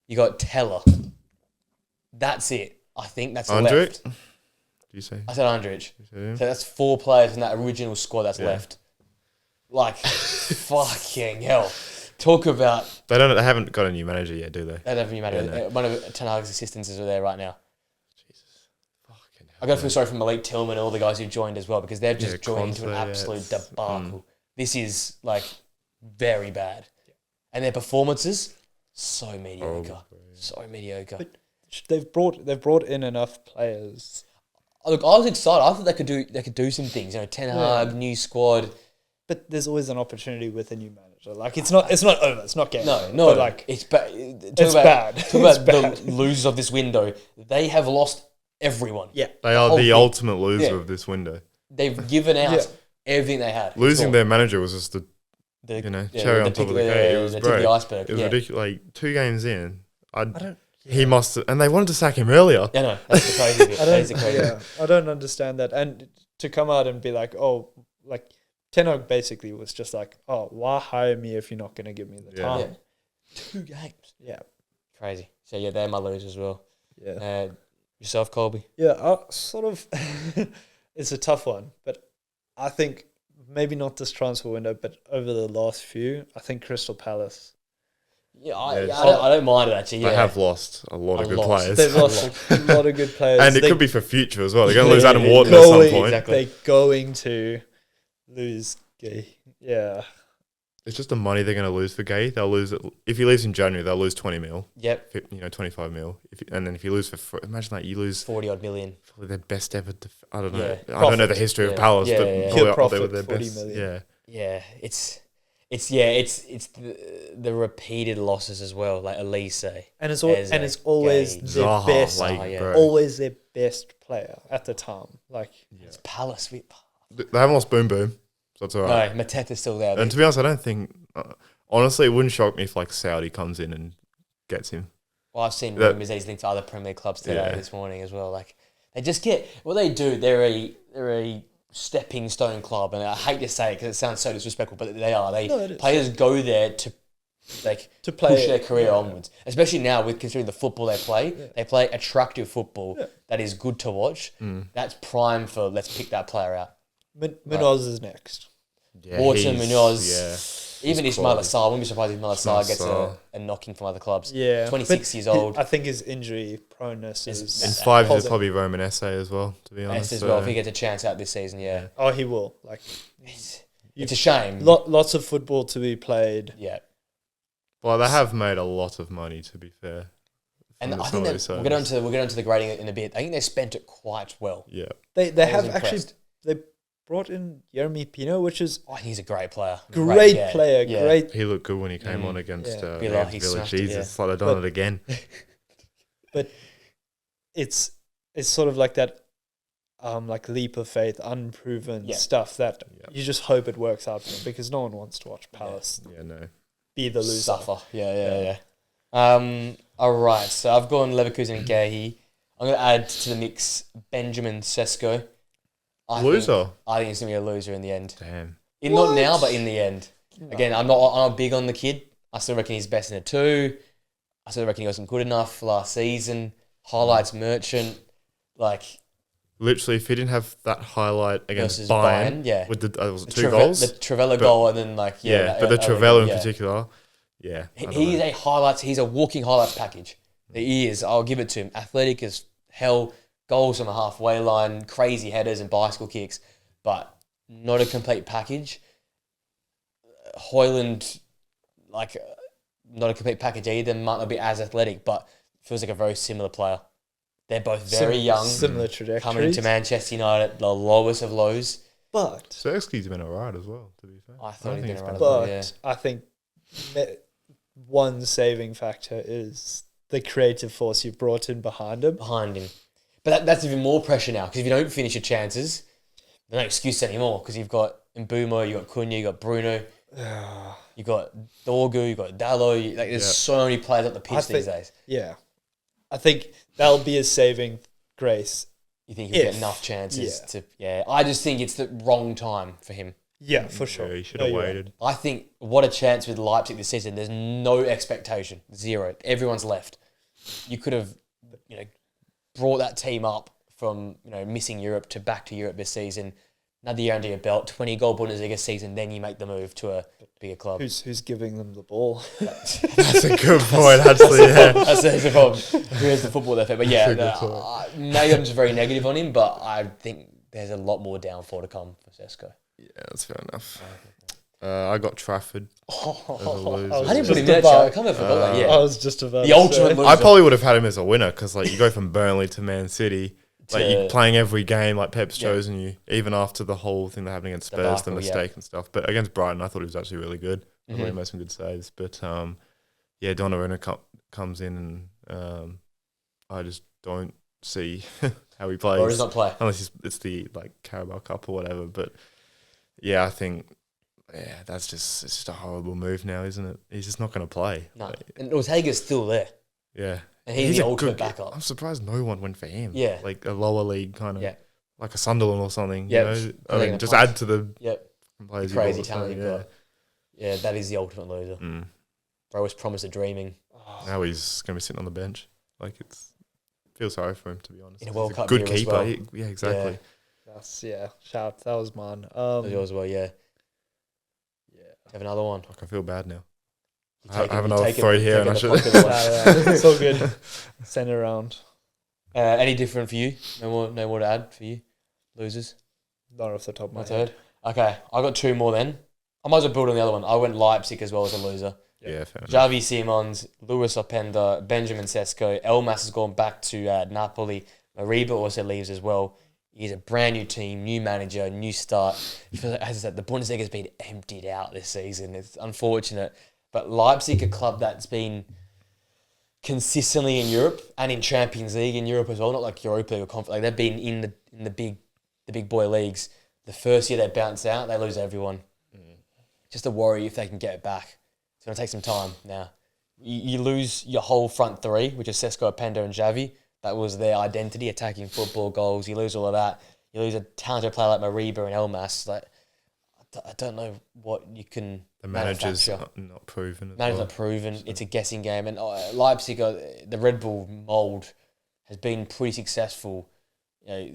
you got Teller. That's it. I think that's Andre? left. Do you say? I said Andrich. You say him? So that's 4 players in that original squad that's Yeah. left. Like, fucking hell. Talk about... They haven't got a new manager yet, do they? That doesn't even matter. Yeah, no. One of Ten Hag's assistants is there right now. Jesus. Fucking hell. I got to feel sorry for Malik Tillman and all the guys who joined as well, because they've just Yeah, joined into an Conte, yeah, absolute it's- debacle. This is, like, very bad. And their performances, so mediocre. Oh, bro. So mediocre. They've brought in enough players. Look, I was excited. I thought they could do some things. You know, Ten Hag, new squad. But there's always an opportunity with a new manager. Like it's not over. It's not game. No, But like it's bad. it's bad. Talk about It's bad. the losers of this window. They have lost everyone. Yeah. They are whole the thing. ultimate loser Yeah. of this window. They've given out Yeah. everything they had. Losing It's their manager was just the cherry on top of the cake. It was the tip of bro. the iceberg. It was yeah. ridiculous. Like 2 games in, I don't. he must have, and they wanted to sack him earlier. Yeah, no, that's the crazy bit. I That is the don't. crazy bit. I don't understand that. And to come out and be like, oh, like Ten Hag basically was just like, oh, why hire me if you're not going to give me the Yeah. time? Yeah. 2 games. Yeah. Crazy. So yeah, they're my losers as well. Yeah. Yourself, Colby? Yeah. I sort of. It's a tough one, but I think maybe not this transfer window, but over the last few, I think Crystal Palace. Yeah, Yeah, I don't mind it actually. Yeah. They have lost a lot of good lost. players. They've lost a lot of good players. And it They- could be for future as well. They're going to lose Yeah, Adam yeah, Wharton yeah. at some Going- point. Exactly. They're going to lose Gay. Yeah. It's just the money they're going to lose for Gay. They'll lose it. If he leaves in January, they'll lose 20 mil. Yep. 25 mil. And then if you lose imagine that you lose 40 odd million. probably their best ever. I don't know. Yeah. I don't know the Profit. history of Yeah. Palace, Yeah, but yeah, yeah. probably Pure up there with profit, their 40 best. million. Yeah. Yeah, it's the repeated losses as well, like Elise. And it's Eze, it's always Gay. their Zaha, best, like, yeah. bro. always their best player at the time. Like It's Palace. They haven't lost Boom Boom, so that's all right. No, Mateta's still there. And to be honest, I don't think. Honestly, it wouldn't shock me if like Saudi comes in and gets him. Well, I've seen that- rumours that he's linked to other Premier League clubs today, Yeah. this morning as well. Like they just get what they do. They're a stepping stone club, and I hate to say it because it sounds so disrespectful, but they are. No, it is. Players go there to like to play push their career yeah. onwards, especially now with considering the football they play. Yeah. They play attractive football Yeah. that is good to watch. That's prime for let's pick that player out. Munoz is next. Yeah, Wharton, he's- Munoz, Yeah. even he's Ismail quality. Assar. I wouldn't be surprised if Ismail Assar gets Assar. a knocking from other clubs. Yeah, 26 but years old. I think his injury proneness is. In 5 years, positive. probably Roman Essay as well, to be honest. As well, if he gets a chance out this season, yeah. Oh, he will. Like It's a shame. lots of football to be played. Yeah. Well, they have made a lot of money, to be fair. And from I some think of that these we'll get signings. onto the grading in a bit. I think they spent it quite well. Yeah. They I have was actually impressed. they brought in Jeremy Pino, which is I think he's a great player. great yeah, player, yeah. great. He looked good when he came on against Yeah. Villa, against he Villa. smashed it, Jesus, yeah. it's like they've done But- it again. But it's sort of like that like leap of faith, unproven Yeah. stuff that Yeah. you just hope it works out for them because no one wants to watch Palace Yeah, no. be the loser. Suffer. Yeah. All right. So I've gone Leverkusen and Gahey. I'm going to add to the mix Benjamin Sesko. Loser? I think he's going to be a loser in the end. Damn. Not now, but in the end. Again, I'm not big on the kid. I still reckon he's best in a 2. I still reckon he wasn't good enough last season. Highlights merchant. Like, Literally, if he didn't have that highlight against Versus Bayern, Bayern, yeah. with was it the 2 goals? The Travella But- goal and then like, yeah, but the Travella in yeah. particular, yeah. I don't He's know. he's a walking highlights package. He is. I'll give it to him. Athletic as hell, goals from a halfway line, crazy headers and bicycle kicks, but not a complete package. Hoyland, not a complete package either. Might not be as athletic, but feels like a very similar player. They're both very young, similar trajectories. coming into Manchester United, the lowest of lows. But Xerxes been alright as well, to be fair. I thought he'd been he's alright. bad. but Yeah. I think one saving factor is the creative force you brought in behind him. But that's even more pressure now, because if you don't finish your chances, there's no excuse anymore, because you've got Mbumo, you've got Cunha, you've got Bruno, you've got Dorgu, you've got Dallo. There's so many players up the pitch these days. Yeah. I think that'll be a saving grace. You think he'll get enough chances to... Yeah, I just think it's the wrong time for him. Yeah, for sure. Yeah, he should have waited. I think what a chance with Leipzig this season. There's no expectation. Zero. Everyone's left. You could have, brought that team up from, missing Europe to back to Europe this season. Another year under your belt, 20-goal Bundesliga season, then you make the move to a bigger club. Who's giving them the ball? That's a good point, actually. Yeah. That's the problem. Who has the football there? But yeah, maybe I'm just very negative on him, but I think there's a lot more downfall to come for Sesko. Yeah, that's fair enough. I got Trafford as a loser. I didn't put him there, I can't remember that. Yeah, I was just about the ultimate loser. I probably would have had him as a winner, because you go from Burnley to Man City, you're playing every game like Pep's chosen you, even after the whole thing that happened against Spurs, the mistake and stuff. But against Brighton, I thought he was actually really good. I thought he made some good saves. But Donnarumma comes in, and I just don't see how he plays. Or does not play. Unless it's the Carabao Cup or whatever. But yeah, I think it's just a horrible move now, isn't it? He's just not going to play. No, and Ortega's still there. Yeah. And he's the ultimate backup. I'm surprised no one went for him. Yeah. Like a lower league kind of, like a Sunderland or something. Yeah. I mean, just add to the players crazy talent you've got. Yeah, that is the ultimate loser. Bro was promised a dreaming. Now he's going to be sitting on the bench. Feel sorry for him, to be honest. In a World Cup good year keeper. as well. Yeah, exactly. Shout. That was mine. That was yours as well, yeah. Have another one. I feel bad now. I have another three here, and I should. It's all good. Send it around. Any different for you? No more to add for you? Losers? Not off the top of my third. head. Okay, I got two more then. I might as well build on the other one. I went Leipzig as well as a loser. Yeah, fair enough. Xavi Simons, Luis Openda, Benjamin Sesko. Elmas has gone back to Napoli. Mariba also leaves as well. He's a brand new team, new manager, new start. As I said, the Bundesliga has been emptied out this season. It's unfortunate. But Leipzig, a club that's been consistently in Europe and in Champions League in Europe as well, not like Europa League or Conference. They've been in the big boy leagues. The first year they bounce out, they lose everyone. Just a worry if they can get it back. It's going to take some time now. You lose your whole front three, which is Sesko, Openda and Xavi. That was their identity, attacking football, goals. You lose all of that. You lose a talented player like Mariba and Elmas. I don't know what you can. The manager's not proven. Manager's not proven. It's a guessing game. And Leipzig, the Red Bull mould has been pretty successful,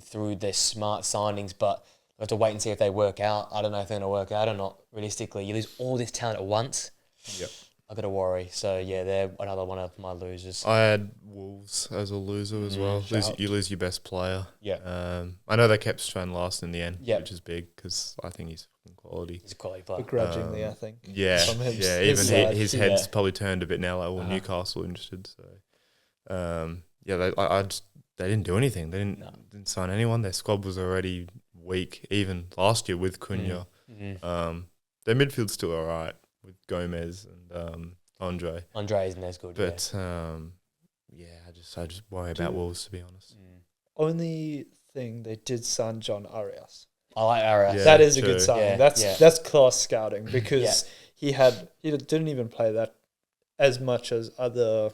through their smart signings. But we have to wait and see if they work out. I don't know if they're going to work out or not. Realistically, you lose all this talent at once. Yep. I've got to worry. So, yeah, they're another one of my losers. I had Wolves as a loser as well. You lose your best player. Yeah. I know they kept Sven last in the end, Yep. which is big because I think he's fucking quality. He's a quality player. Begrudgingly, I think. Yeah. From Even side. his head's probably turned a bit now, Newcastle interested. So, they didn't do anything. They didn't sign anyone. Their squad was already weak, even last year with Cunha. Their midfield's still all right with Gomez and Andre. Andre isn't as good. But I just worry about Wolves, to be honest. Only thing they did sign John Arias. I like Arias. Yeah, that is true. a good signing. Yeah, That's class scouting because he didn't even play that as much as other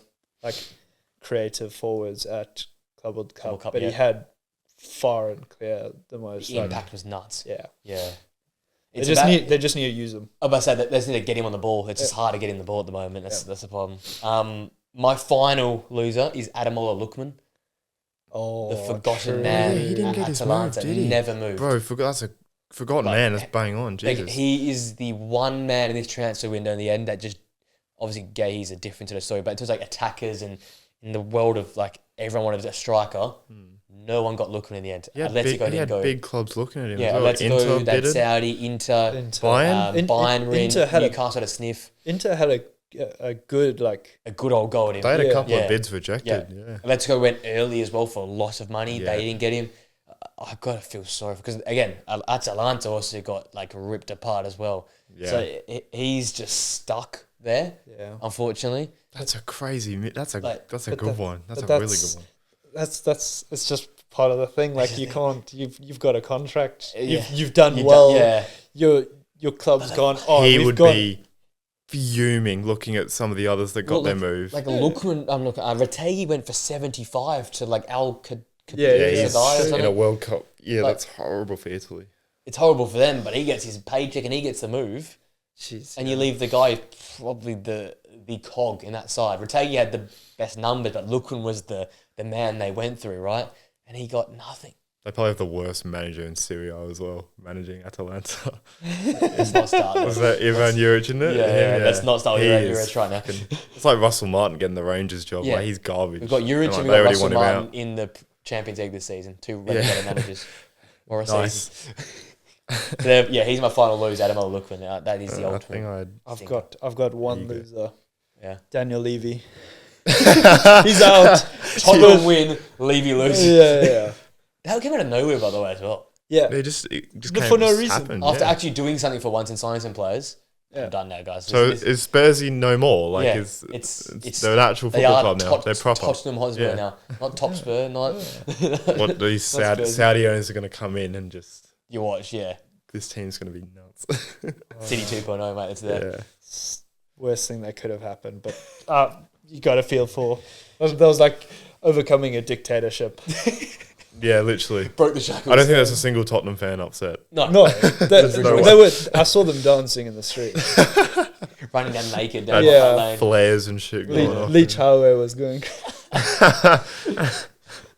creative forwards at Club World Cup, but he had far and clear the most. The impact was nuts. Yeah. They just need to use them. I'm about to say that they just need to get him on the ball. It's just hard to get him the ball at the moment. That's the problem. My final loser is Ademola Lookman. Oh, the forgotten man. Yeah, he didn't get his move, did he? Never moved. Bro, that's a forgotten man. That's bang on. Jesus. He is the one man in this transfer window in the end that just obviously Gay's a different to the story, but in terms of attackers and in the world of everyone wanted a striker. No one got looking in the end. He had big clubs looking at him. Yeah, as well. let's go. That bidded. Saudi, Inter, Bayern. Newcastle had a sniff. Inter had a good a good old goal in him. They had a couple of bids rejected. Yeah. Let's go went early as well for a lot of money. Yeah. They didn't get him. I've got to feel sorry because again, Atalanta also got ripped apart as well. Yeah. So he's just stuck there. Yeah. Unfortunately, That's a crazy. That's a Like, that's a but good that- one. That's a but really that's- good one. That's it's just part of the thing. Like just you think- can't. You've got a contract. Yeah. You've done You well. yeah. Your club's gone. Oh, He we've would got, be fuming looking at some of the others that got Well, their move. Like look when I'm looking. Rategi went for 75 to like Yeah, yeah, yeah, he's Kadai or in a something. World Cup. Yeah, Like- that's horrible for Italy. It's horrible for them, but he gets his paycheck and he gets the move, Jeez, and you leave the guy probably the cog in that side. Rategi had the best numbers, but Lukman was the man they went through, right? And he got nothing. They probably have the worst manager in Serie A as well, managing Atalanta. Let's not start. Was that Ivan Juric, isn't it? Yeah, Him, let's not start with He Ivan is Juric right now. It's like Russell Martin getting the Rangers job. Yeah. Like, he's garbage. We've got Juric and like, we've they got already Russell want him Martin out. in the Champions League this season. Two Yeah. regular managers. Or a Nice. season. So yeah, he's my final lose. Adam Lukman. That is the I ultimate. think I'd. I've got one you go. loser. Yeah. Daniel Levy. He's out. Tottenham win, Levy lose. Yeah. That came out of nowhere, by the way, as well. Yeah. It just For came, no just reason. happened, After yeah. actually doing something for once and signing some players, Yeah. I'm done now, guys. So is Spursy no more? Like, Yeah, it's they're an actual they football are club now. They're proper. Tottenham Hotspur Yeah. now, not Top Spur. Not What these Spursy. Saudi owners are going to come in and just you watch, yeah. this team's going to be nuts. City 2.0, mate. It's there. yeah. Worst thing that could have happened, but you got to feel for. That was like overcoming a dictatorship. Yeah, literally. Broke the shackles. I don't think there's a single Tottenham fan upset. No, they were. I saw them dancing in the street. Running down naked Had down Yeah. that lane. flares and shit going off. Leach Highway was going.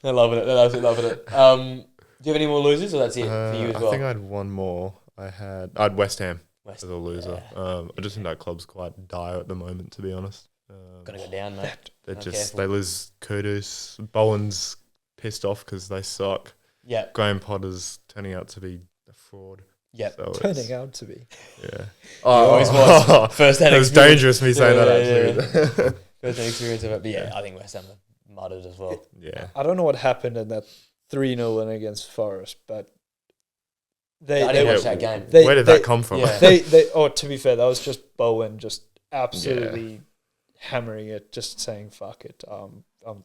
They're loving it. They're absolutely loving it. Do you have any more losers, or that's it for you as well? I think I had one more. I had West Ham West- as a loser. yeah. I just think that club's quite dire at the moment, to be honest. Gotta go down, mate. They Be just careful. they lose Kudus. Bowen's pissed off because they suck. Yeah, Graham Potter's turning out to be a fraud. yeah. So Turning out to be. yeah. always was. First hand It was experience. dangerous me saying Yeah, that actually. First hand experience of it, but yeah, I think West Ham are muddled as well. Yeah. I don't know what happened in that 3-0 win against Forest, but they I didn't they, watch that game. Where did that come from? Yeah. they oh, to be fair, that was just Bowen just absolutely hammering it, just saying fuck it.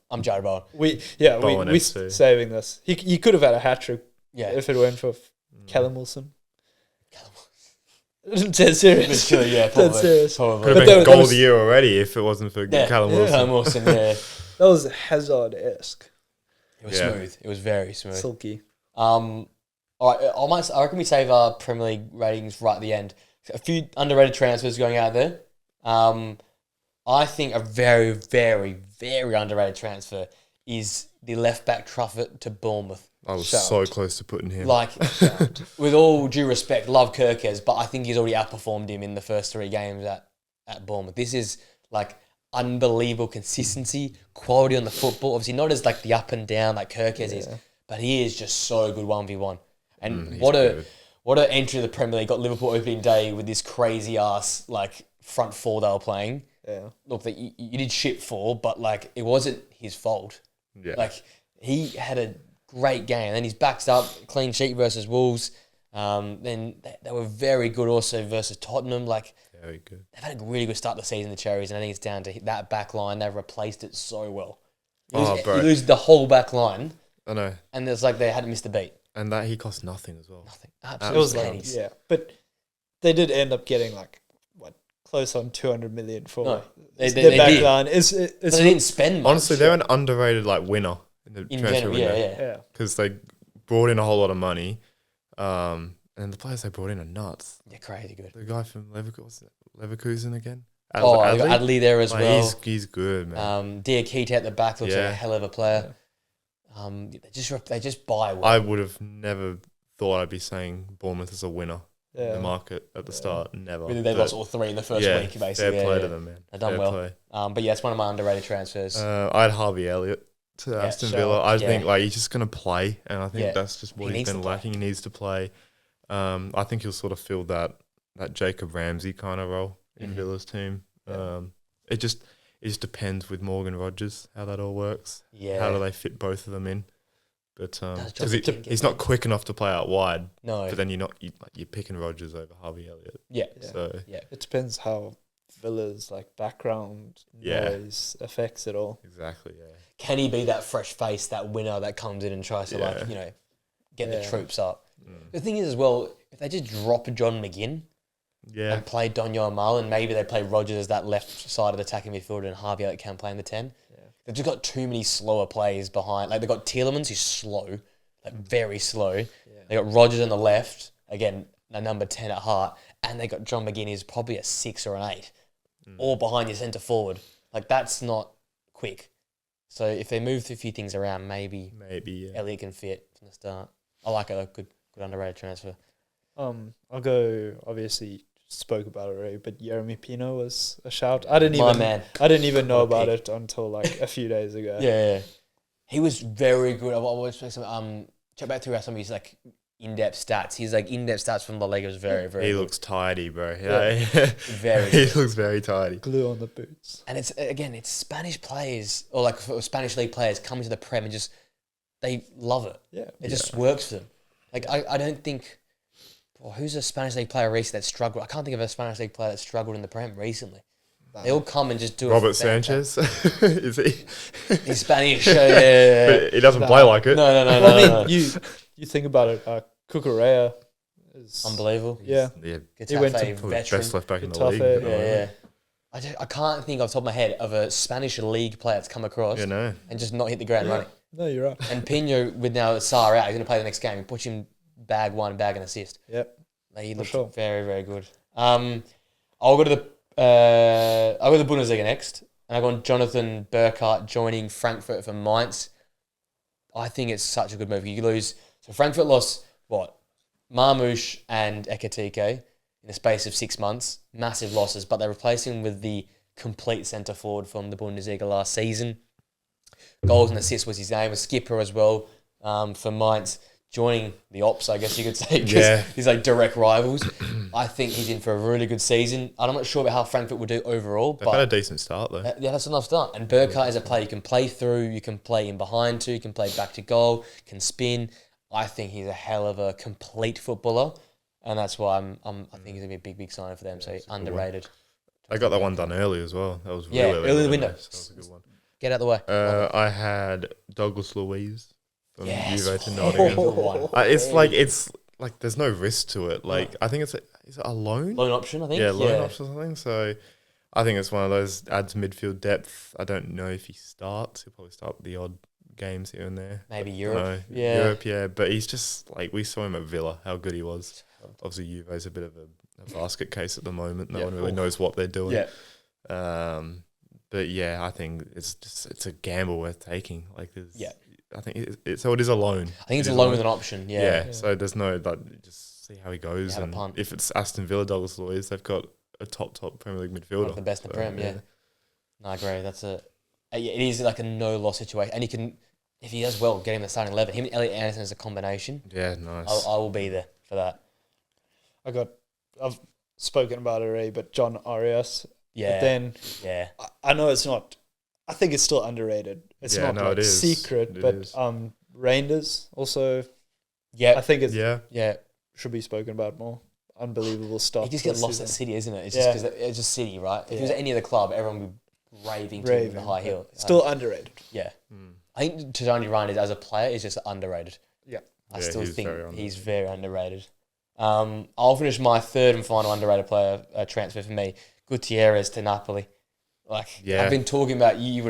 I'm Jared Bowen. We Bowen we FC. saving this. He could have had a hat trick Yeah, if it went for Callum Wilson. Dead serious. literally, yeah, Dead probably. serious. Could Probably. have But been that goal was- of the year already if it wasn't for Yeah, Callum yeah, Wilson. Callum Wilson, yeah. That was Hazard-esque. It was Yeah. smooth. It was very smooth. Silky. All right, I reckon we save our Premier League ratings right at the end. A few underrated transfers going out there. I think a very, very, very underrated transfer is the left back Truffert to Bournemouth. I was Shout. so close to putting him. Like, with all due respect, love Kirkes, but I think he's already outperformed him in the first 3 games at Bournemouth. This is like unbelievable consistency, quality on the football. Obviously, not as like the up and down like Kirkes is, but he is just so good 1v1. And he's what good. an entry to the Premier League. Got Liverpool opening day with this crazy ass like front four they were playing. Yeah. Look, that you did shit for, but like it wasn't his fault. Yeah. Like he had a great game. Then he's backed up, clean sheet versus Wolves. Then they were very good also versus Tottenham. Like Very good. they've had a really good start to the season, the Cherries, and I think it's down to that back line. They've replaced it so well. You Oh, lose, bro. you lose the whole back line, I know. and it's like they hadn't missed a beat. And that he cost nothing as well. Nothing. It Absolutely. was pennies. yeah, but they did end up getting like close on 200 million for No, they their back did. line. But It's they didn't spend much. Honestly, they're an underrated winner in the in transfer general, window. yeah. yeah. Because they brought in a whole lot of money. And the players they brought in are nuts. They're crazy good. The guy from Leverkusen again? Adley there as Like, well. He's good, man. Diakite at the back looks like Yeah. a hell of a player. They just buy well. I would have never thought I'd be saying Bournemouth is a winner in Yeah. the market at the start. Never. Really, they But lost all 3 in the first yeah, week, basically. fair Yeah, play yeah. to them, man. They've done Fair well. play. But yeah, it's one of my underrated transfers. I had Harvey Elliott to Aston shout Villa. out. I Yeah. think he's just going to play, and I think Yeah. that's just what He he's needs been to play. lacking. He needs to play. I think he'll sort of fill that Jacob Ramsey kind of role in Mhm. Villa's team. Yeah. It just depends with Morgan Rogers how that all works. Yeah. How do they fit both of them in? But Does because Johnson get he's not quick enough to play out wide. No. But then you're picking Rogers over Harvey Elliott. Yeah. Yeah. So Yeah. It depends how Villa's like background noise affects it all. Exactly. Yeah. Can he be that fresh face, that winner that comes in and tries to get the troops up? The thing is as well, if they just drop John McGinn and play Donyo Marlin, maybe they play Rogers as that left side of the attacking midfielder and Harvey that can play in the 10. Yeah. They've just got too many slower players behind. Like they've got Tielemans who's slow, like very slow. Yeah. They got Rogers on the left, again, a number 10 at heart, and they got John McGinn who's probably a 6 or an 8, all behind your centre forward. Like that's not quick. So if they move a few things around, maybe Elliot can fit from the start. I like a good underrated transfer. I'll go. Obviously, spoke about it already, but Jeremy Pino was a shout. I didn't even know about it until like a few days ago. Yeah, he was very good. I watched some. Check back through some of his like in-depth stats. His like in-depth stats from La Liga was very, very. He good. Looks tidy, bro. Yeah, very. He looks very tidy. Glue on the boots. And it's Spanish players or like Spanish league players coming to the Prem and just they love it. Yeah, it just works for them. Like I don't think. Well, who's a Spanish league player recently that struggled? I can't think of a Spanish league player that struggled in the Prem recently. They all come and just do Robert Sanchez, is he? He's Spanish. Yeah. But he doesn't play like it. No. I mean, you think about it. Cucurella is unbelievable. Yeah. He went to best left back in the league. Yeah. I can't think off the top of my head of a Spanish league player that's come across and just not hit the ground running. No, you're right. And Pino, with now Sarr out, he's going to play the next game. Push him bag one, bag an assist. Yep. He looked very, very good. I'll go to the Bundesliga next, and I've gone Jonathan Burkhardt joining Frankfurt for Mainz. I think it's such a good move. You lose. So Frankfurt lost Marmoush and Ekatike in the space of 6 months. Massive losses, but they replaced him with the complete centre forward from the Bundesliga last season. Goals and assists was his name. A skipper as well for Mainz. Joining the Ops, I guess you could say, because he's like direct rivals. I think he's in for a really good season. I'm not sure about how Frankfurt will do overall. They've had a decent start, though. Yeah, that's enough start. And Burkhardt is a player you can play through, you can play in behind too, you can play back to goal, can spin. I think he's a hell of a complete footballer, and that's why I think he's going to be a big, big sign for them. So underrated. I got that one done early as well. That was really early in the window. So that was a good one. Get out of the way. I had Douglas Luiz. From Juve to Nottingham. It's like there's no risk to it. Like I think is it a loan option? I think loan option or something. So I think it's one of those adds midfield depth. I don't know if he starts. He'll probably start the odd games here and there. Maybe Europe. Europe. But he's just like we saw him at Villa. How good he was. Obviously, Juve's a bit of a basket case at the moment. No one really knows what they're doing. But yeah, I think it's a gamble worth taking. Like there's I think it is a loan. I think it's a loan with an option. Yeah. So there's no just see how he goes, and if it's Aston Villa, Douglas Luiz, they've got a top Premier League midfielder, one of the best in the Prem. Yeah. No, I agree. That's it is like a no loss situation, and he can, if he does well, get him the starting 11. Him and Elliot Anderson as a combination. Yeah, nice. I will be there for that. I've spoken about it already, but John Arias. Yeah. But then I know it's not. I think it's still underrated. It's not it is. Secret, but Reinders also. Yeah, I think it's should be spoken about more. Unbelievable stuff. He just gets lost at City, isn't it? It's just because it's just City, right? If it was any other club, everyone would be raving to him in the high heel. Still underrated. Yeah, I think Tijani Reinders as a player is just underrated. Yeah, I still think he's very underrated. I'll finish my third and final underrated player transfer for me. Gutierrez to Napoli. I've been talking about you're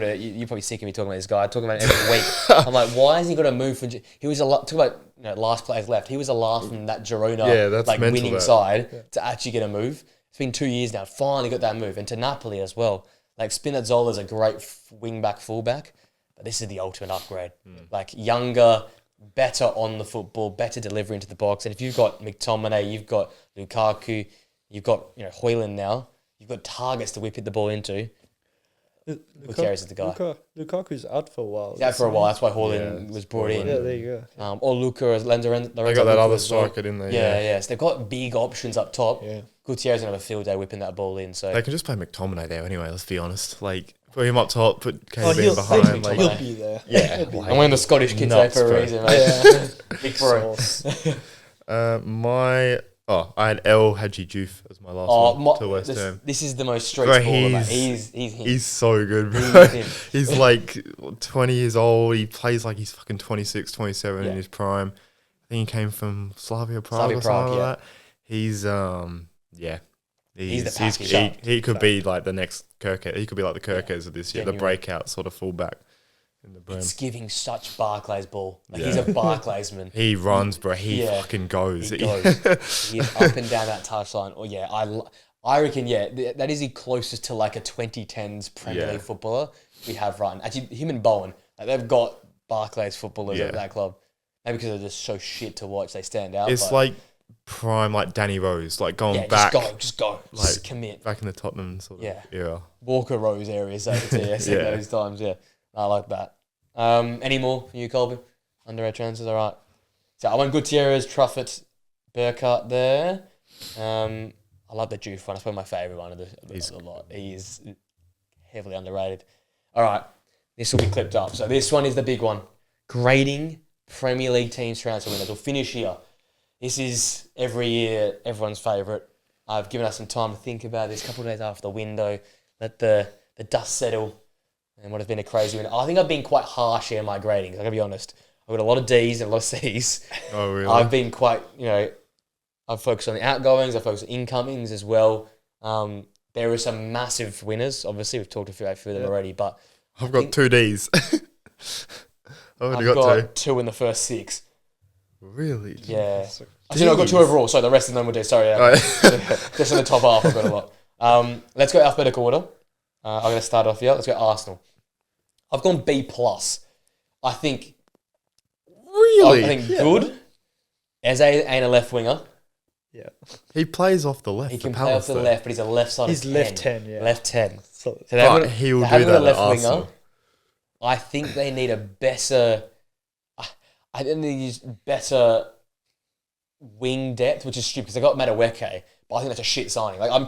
probably sick of me talking about this guy. I'm talking about it every week. I'm like, why has he got to move from? He was talk about last players left. He was the last from that Girona winning side to actually get a move. It's been 2 years now. Finally got that move, and to Napoli as well. Like Spinazzola's a great wing back, fullback, but this is the ultimate upgrade. Like younger, better on the football, better delivery into the box. And if you've got McTominay, you've got Lukaku, you've got Højlund now. You've got targets to whip the ball into. Gutierrez is the guy. Lukaku's out for a while. He's out for a while. That's why Højlund was brought in. Yeah, there you go. Or Luca as Lorenzo. They got that other striker in there. Yeah. So they've got big options up top. Yeah. Gutierrez going to have a field day whipping that ball in. So they can just play McTominay there anyway, let's be honest. Like, put him up top, put KB behind. He'll be there. Yeah. I'm one of the Scottish kids there for a reason, mate. Big bro. My Oh, I had El Hadji Diouf as my last one to West Ham. This is the most street Bro, baller, mate. He's him. He's so good, bro. He's him. He's like 20 years old. He plays like he's fucking 26, 27 in his prime. I think he came from Slavia Prague or something like that. He's He's the package. He could be like the next Kirkes. He could be like the Kirkes of this year, the breakout sort of fullback in the Prem. It's giving such Barclays ball. Like he's a Barclaysman. He runs, bro. He fucking goes. He goes. He's up and down that touchline. Oh yeah, I reckon that is the closest to like a 2010s Premier League footballer we have right now. Actually, him and Bowen, like they've got Barclays footballers at that club. Maybe because they're just so shit to watch, they stand out. It's like prime, like Danny Rose, like going back. Just go, like commit. Back in the Tottenham sort of era. Walker Rose areas, those times, I like that. Any more for you, Colby? Underage transfers, all right. So I went Gutierrez, Truffett, Burkhardt there. I love the Juve one. That's probably my favourite one of the lot. He is heavily underrated. All right, this will be clipped up. So this one is the big one. Grading Premier League teams transfer winners. We'll finish here. This is every year everyone's favourite. I've given us some time to think about this. A couple of days after the window, let the dust settle, and what has been a crazy winter. I think I've been quite harsh here in my gradings. I'm gonna be honest. I've got a lot of D's and a lot of C's. Oh really? I've been quite, I've focused on the outgoings. I've focused on incomings as well. There are some massive winners. Obviously, we've talked a few of them already, but I've got 2 D's. I've got two in the first 6. Really? Yeah. Actually, no, I've got 2 overall. Sorry, the rest of them will do. Sorry. Just in the top half, I've got a lot. Let's go alphabetical order. I'm going to start off here. Let's go Arsenal. I've gone B+. I think... Really? I think good. Eze ain't a left winger. Yeah. He plays off the left. He can play off the left, but he's a left side. He's left 10, yeah. Left 10. So but he'll do that at Arsenal. Winger. I think they need a better... I think they use better wing depth, which is stupid because they got Madueke, but I think that's a shit signing. Like I'm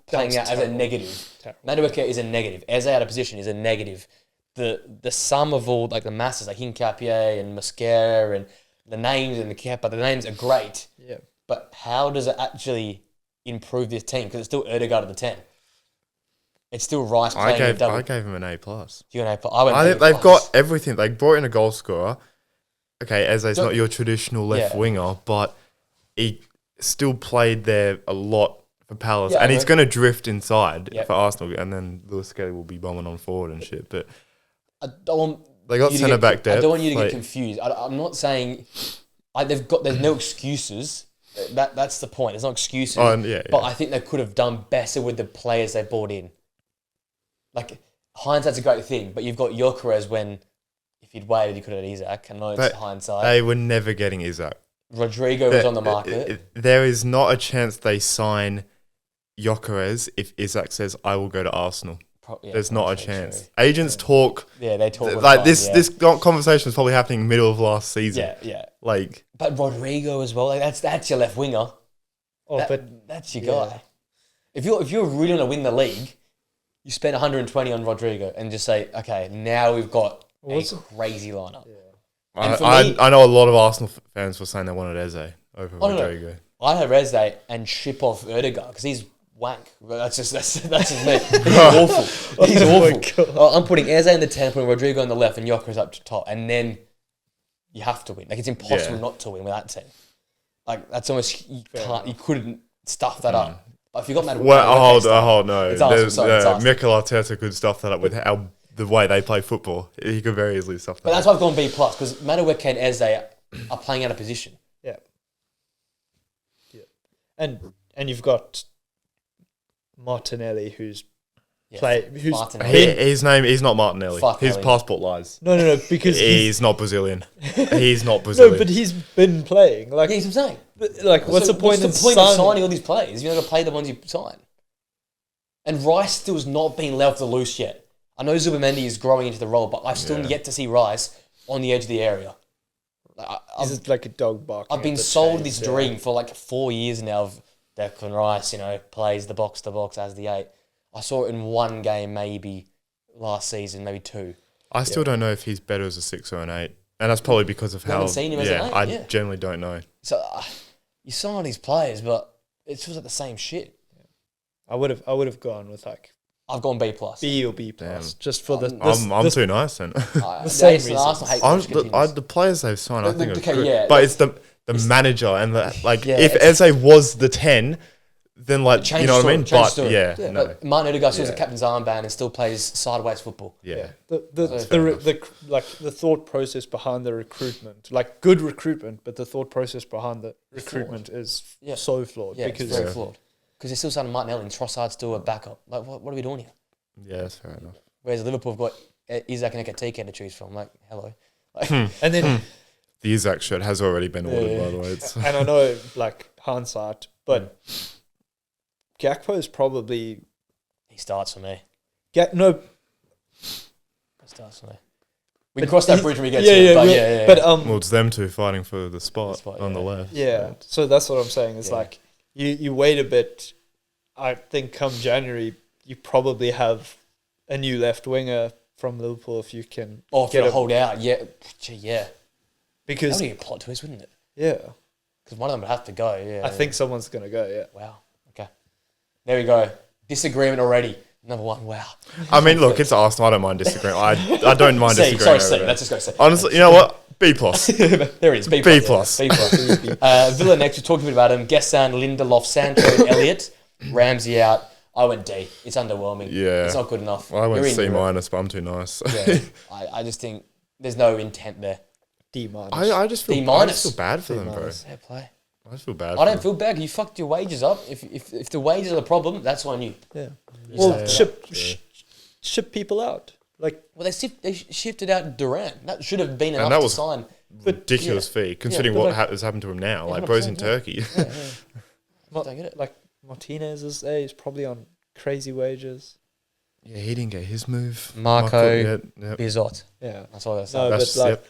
playing out as a negative. Madueke is a negative. Eze out of position is a negative. The sum of all like the masses like Hincapié and Mosquera and the names and the Kepa, the names are great. Yeah. But how does it actually improve this team? Because it's still Ødegaard at the 10. It's still Rice playing a double. I gave him an A+. You an A+? I think they've got everything. They brought in a goal scorer. Okay, Eze's not your traditional left winger, but he still played there a lot for Palace, and he's going to drift inside for Arsenal, and then Lewis Skelly will be bombing on forward and shit. But they got centre back depth. I don't want you to get confused. I'm not saying there's no excuses. That's the point. There's no excuses. But I think they could have done better with the players they brought in. Like hindsight's a great thing, but you've got Gyökeres when. If you'd waited, you could have had Isaac. I know it's hindsight. They were never getting Isaac. Rodrigo was on the market. There is not a chance they sign Gyökeres if Isaac says, I will go to Arsenal. There's not a chance. True. Agents talk. Yeah, they talk. Like this conversation is probably happening middle of last season. Yeah. But Rodrigo as well. Like that's your left winger. But that's your guy. If you're really going to win the league, you spend 120 on Rodrigo and just say, okay, now we've got a crazy lineup. Yeah. I know a lot of Arsenal fans were saying they wanted Eze over Rodrigo. No. I have Eze and ship off Ødegaard because he's wank. That's just me. He's awful. He's awful. I'm putting Eze in the 10, putting Rodrigo on the left, and Gyökeres up to top, and then you have to win. Like it's impossible not to win with that team. Like that's almost you couldn't stuff that up. But if you got Madueke, no. It's Mikel Arteta could stuff that up with the way they play football. He could very easily stuff that. But that's why I've gone B+, because Madueke and Eze are playing out of position. Yeah. And you've got Martinelli who's his name is not Martinelli. His passport lies. No, because he's not Brazilian. He's not Brazilian. No, but he's been playing. Like he's saying. Like what's the point of signing all these players? You're not going to play the ones you sign. And Rice still's not been left to loose yet. I know Zubimendi is growing into the role, but I've still yet to see Rice on the edge of the area. This is like a dog barking. I've been sold this dream for like 4 years now of Declan Rice, plays the box to box as the 8. I saw it in one game maybe last season, maybe 2. I still don't know if he's better as a 6 or an 8. And that's probably because of how... I haven't seen him as an 8, I generally don't know. So you sign all these players, but it feels like the same shit. I would have gone with like I've gone B plus. B or B plus, Damn. just for I'm too nice then. The same Arsenal hate watch continues. The players they've signed, I think, are Okay, good. yeah, but it's the manager and the Yeah, if Eze was the 10, then like Change you know what I story, mean. change But story. yeah, no, But Martin Odegaard still has a Yeah. captain's armband and still plays sideways football. yeah. The thought process behind the recruitment, like good recruitment, but the thought process behind the recruitment is so flawed Yeah, because it's very flawed. Because they're still signing Martinelli and Trossard's still a backup. Like, what are we doing here? Yeah, that's fair enough. Whereas Liverpool have got Isaac and Ekatike to choose from. Like, hello. Like, and then The Isaac shirt has already been ordered, Yeah. by the way. It's, and I know like hindsight, but Gakpo is probably he starts for me. no. He starts for me. We can cross that bridge when we get Yeah, to it. yeah, But we- yeah. But well, it's them two fighting for the spot, spot, on the yeah. left. yeah, so that's what I'm saying. It's Yeah. like you wait a bit. I think come January you probably have a new left winger from Liverpool if you can Or if get you a hold out, yeah. Gee, yeah. That because would be a plot twist, wouldn't it? yeah, Because one of them would have to go, yeah. I think someone's gonna go. Yeah, Wow. Okay. There we go. Disagreement already. Number one, wow. I mean, look, it's Arsenal. I don't mind disagreeing. I don't mind C, disagreeing. sorry, over C. it. Let's just go C. Honestly, you know what? B plus. There it is. B B plus. plus. B plus. Villa next. We talked a bit about him. Gessan, Lindelof, Sancho, and Elliott. Ramsey out. I went D. It's underwhelming. Yeah. It's not good enough. Well, I went You're in C Europe. minus, but I'm too nice. Yeah. I just think there's no intent there. D minus. I just feel D I minus. just feel bad for them, bro. minus. Fair play. I just feel bad. I don't feel bad. You fucked your wages up. If the wages are the problem, that's on you. Yeah. You Well, suck it up. ship people out. Like Well, they shifted out Durant. That should have been enough that to was- sign. ridiculous fee considering but what like- has happened to him now. Like, 100%, bro's in yeah. Turkey. Yeah, yeah. Don't get it. like Martinez is probably on crazy wages. Yeah, he didn't get his move. Marco yeah, Bizot. Yeah. That's all I No, say. That's- but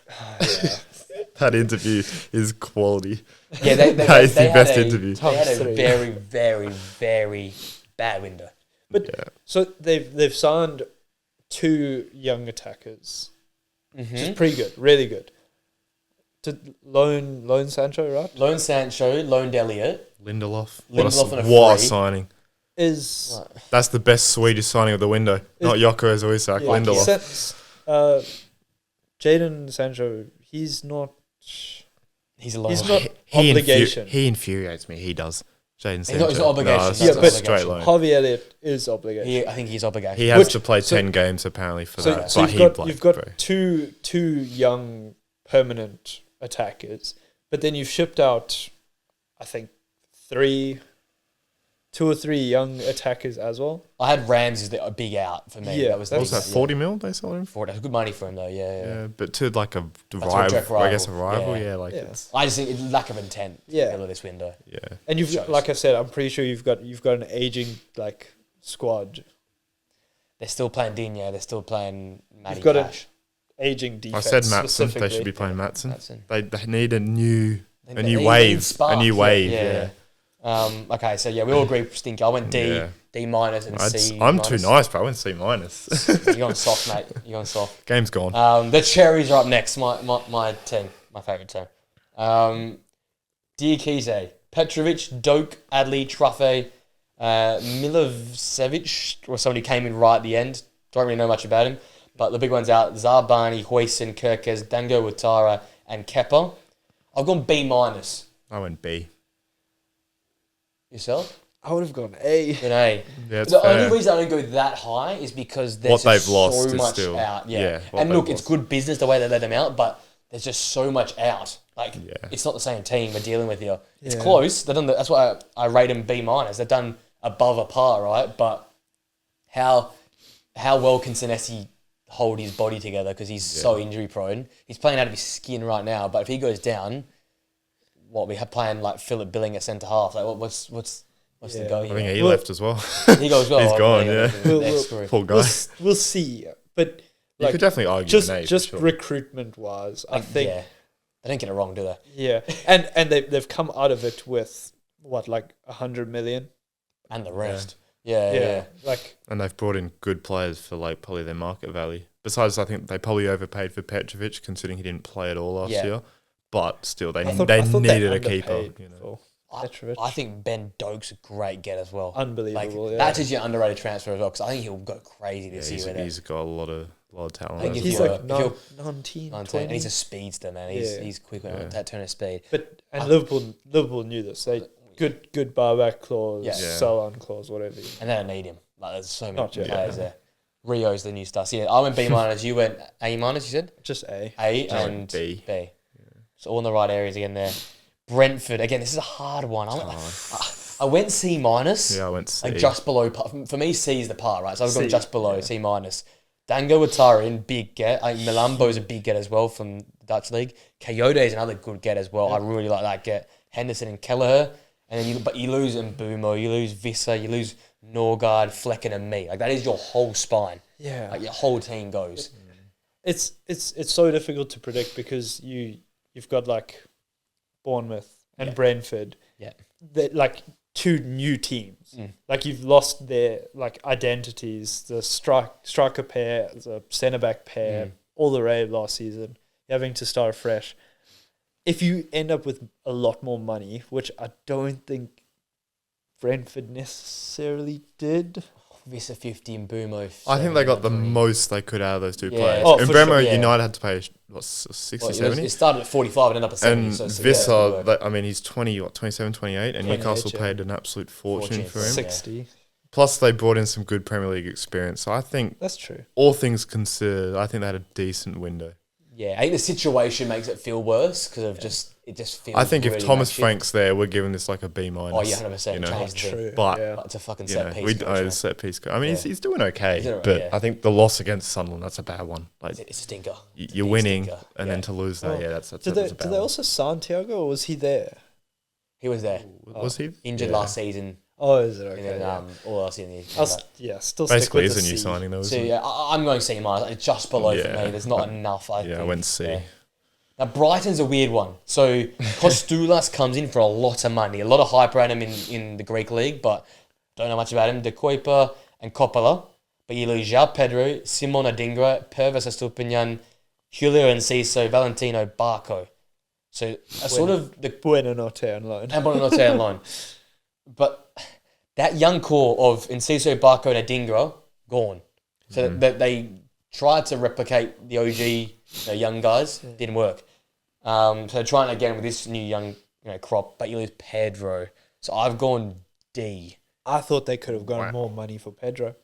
like that interview is quality. Yeah, That is the had best a- interview. They had Top a three. very, very, very bad window. But Yeah. so they've signed 2 young attackers, which is pretty good, really good. To loan Sancho, right? Loan Sancho, loaned Elliott. Lindelof. Lindelof on a what a free. signing. Is That's the best Swedish signing of the window. Not Jokeres or Isak, yeah, Lindelof. Jadon Sancho, he's not He's a loan. He's not He obligation. he infuriates me. He does. Jaden He's not obligation, No, that's it's Yeah, but- straight loan. Harvey Elliott is obligation. I think he's obligated. He has Which- to play so- 10 games apparently for So, that. so but you've got bro. two young permanent attackers, but then you've shipped out, I think, 2 or 3 young attackers as well. I had Rams as the big out for me. Yeah, that was What was the that, big- 40 mil they sold him for? For it. That's good money for him though. Yeah. Yeah, but to like a a direct rival, I guess a rival. rival, Yeah. yeah, like Yeah. it's, I just think it's lack of intent. Yeah. Middle of this window. yeah. And you've Shows. like I said, I'm pretty sure you've got an aging like squad, They're still playing Digne. They're still playing Matty You've got a- Cash. aging I defense. said Matson. They specifically. should be playing Matson. Matson. They need a new They new need wave. spark. A new wave, Yeah. Okay, so yeah, we all agree. Stinky. I went D, Yeah. D minus, and C. I'm too minus. nice, bro. I went C minus. You're going soft, mate. You're going soft. Game's gone. The Cherries are up next. My team, my favourite team. Diakite, Petrovic, Doak, Adley, Truffe, Milosevic, or somebody came in right at the end. Don't really know much about him, but the big ones out: Zarbani, Huijsen, Kirkes, Dango, Watara, and Kepa. I've gone B minus. I went B. Yourself? I would have gone A. An A. Yeah, it's The fair. only reason I don't go that high is because there's What they've just lost so is much still- out. Yeah. yeah, what And they've look, it's lost. good business the way they let them out, but there's just so much out. Like, Yeah. it's not the same team we're dealing with here. It's Yeah. close. They've done that's why I rate them B minus. They've done above a par, right? But how well can Senesi hold his body together because he's so injury prone? He's playing out of his skin right now, but if he goes down, what we have playing like Philip Billing at centre half, like what's the Yeah. go I here? think he Well- left as well. He goes well. He's gone, yeah. We'll- Screw. Poor guy. We'll see, but You like could definitely argue just an A. for just sure. recruitment wise, I think Yeah. They don't get it wrong, do they? yeah, and they've come out of it with what like 100 million. And the rest. Yeah. Like And they've brought in good players for like probably their market value. Besides, I think they probably overpaid for Petrovic considering he didn't play at all last Yeah. year. But still, they I thought needed they a keeper. underpaid You know. for- Petrovic. I think Ben Doak's a great get as well. Unbelievable. Yeah. That's actually an underrated transfer as well because I think he'll go crazy this year. He's got a lot of talent. Like He's you're- like if you're 19, 19, 20. and he's a speedster, man. He's quick on that turn of speed. But Liverpool knew this. They good buyback clause, sell on clause, whatever. And they don't need him. Like there's so many Not yet. players there. Rio's the new star. So yeah, I went B minus. You went A minus. You said Just A. and B. B. So all in the right areas again there. Brentford again. This is a hard one. I went C minus. Yeah, I went C. Like just below. For me, C is the part, right? So I've gone C, just below C minus. Dango Watarin, big get. I think Milambo's a big get as well from the Dutch league. Coyote is another good get as well. I really like that get. Henderson and Kelleher. And then you lose Mbumo, you lose Visser, you lose Norgard, Flecken and me. Like that is your whole spine. Yeah. Like your whole team goes. It's so difficult to predict because you've got like Bournemouth and Brentford. Yeah. That like two new teams. Like you've lost their like identities, the striker pair, the centre back pair, all the rave last season. You're having to start fresh. If you end up with a lot more money, which I don't think Brentford necessarily did. Visser 50 and Mbumo. I think they got the 20. most they could out of those two Yeah. players. Oh, and for Bremer, sure, yeah. United had to pay, 60, 70? It started at 45 and ended up at 70. And so it's- Visser, yeah, it's good work. I mean, he's 27, 28, and 28, Newcastle yeah. paid an absolute fortune for him. 60. Plus, they brought in some good Premier League experience. So I think, That's true. all things considered, I think they had a decent window. Yeah, I think the situation makes it feel worse because of it just feels. I think if really Thomas makeshift. Frank's there, we're giving this like a B minus. Oh yeah, 100%. you know. Change the thing. True. But, yeah. Like, it's a fucking You set know, piece. we coach, oh, man. it's set piece. I mean, Yeah. he's doing okay, He's doing but yeah. I think the loss against Sunderland, that's a bad one. Like It's a stinker. It's a you're big winning, stinker. and Yeah. then to lose that, Oh. that's a Did bad they one. also sign Thiago or was he there? He was there. Was he Injured Yeah. last season. Oh, is it? And Okay. then yeah. all last season. Still Basically, stick with is the a new C. signing though. So Isn't yeah, I'm going C minus. It's just below for Yeah. me. There's not enough. I it? Yeah, I think. went C. Yeah. Now Brighton's a weird one. So Kostoulas comes in for a lot of money, a lot of hype around him in the Greek league, but don't know much about him. De Kuyper and Coppola, but you lose João Pedro, Simon Adingra, Pervis Estupinian, Julio Enciso, Valentino Barco. So a sort of the Bueno Norte on loan. and Bonanotte on loan. But that young core of Enciso, Barco, and Adingra, gone. So that they tried to replicate the OG young guys, didn't work. So trying again with this new young crop, but you lose Pedro. So I've gone D. I thought they could have gotten more money for Pedro.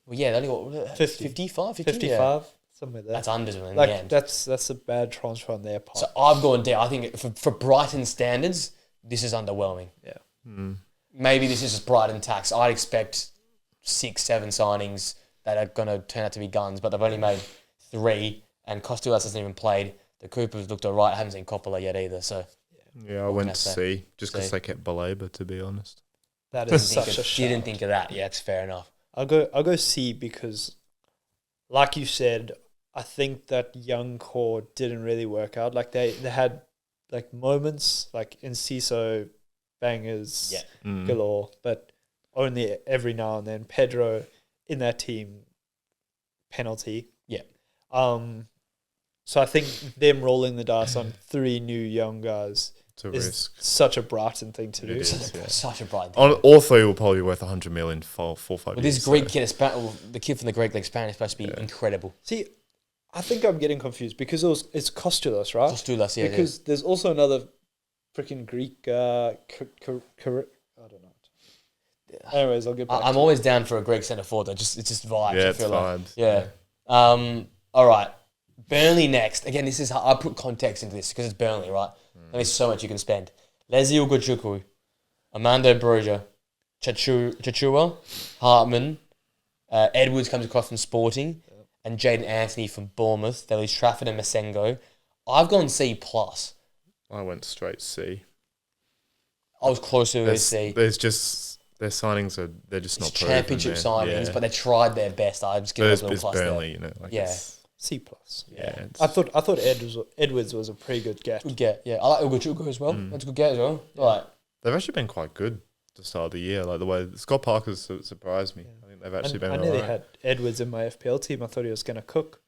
Well, yeah, they only got 50. 55, 55, something like that. That's unders in the like end. that's a bad transfer on their part. So I've gone D. I think for Brighton standards, this is underwhelming. Yeah. Maybe this is just Brighton tax. I'd expect 6, 7 signings that are going to turn out to be guns, but they've only made 3, and Kostoulas hasn't even played. The Coopers looked all right. I haven't seen Coppola yet either, so... Yeah, I What went can I say? C just because C. they kept Baleba, to be honest. That is such a Didn't shout. think of that. Yeah, it's fair enough. I'll go C because, like you said, I think that young core didn't really work out. Like they had like moments like in CISO bangers galore, but only every now and then. Pedro in that team penalty. Yeah. So I think them rolling the dice on 3 new young guys It's a is risk. such a Brighton thing to It do. is. Yeah. Such a Brighton. All 3 will probably be worth 100 million for 4 or 5 Well, years. this Greek kid, the kid from the Greek league, Spanish, is supposed to be incredible. See, I think I'm getting confused because it's Kostoulas, right? Kostoulas, yeah. Because there's also another freaking Greek. I don't know. Anyways, I'll get back. I'm always down for a Greek centre forward. It's just vibes. Yeah, I it's feel like. vibes. Yeah. All right. Burnley next. Again, this is how I put context into this because it's Burnley, right? There's so much you can spend. Leslie Ugochukwu, Armando Broja, Chachua, Hartman, Edwards comes across from Sporting, and Jaden Anthony from Bournemouth. They lose Trafford and Masengo. I've gone C+. I went straight C. I was closer to C. There's just their signings they're just not It's proven, championship man. signings, Yeah. but they tried their best. I just give But it it's, a little it's plus Burnley, there. you know. Like Yeah. it's, C+. yeah. It's, I thought Edwards was a pretty good get. Good get, yeah. I like Ugochukwu as well. That's a good get as well. Right. they've actually been quite good at the start of the year. Like the way Scott Parker's surprised me. I think they've actually been I all nearly right. had Edwards in my FPL team. I thought he was going to cook.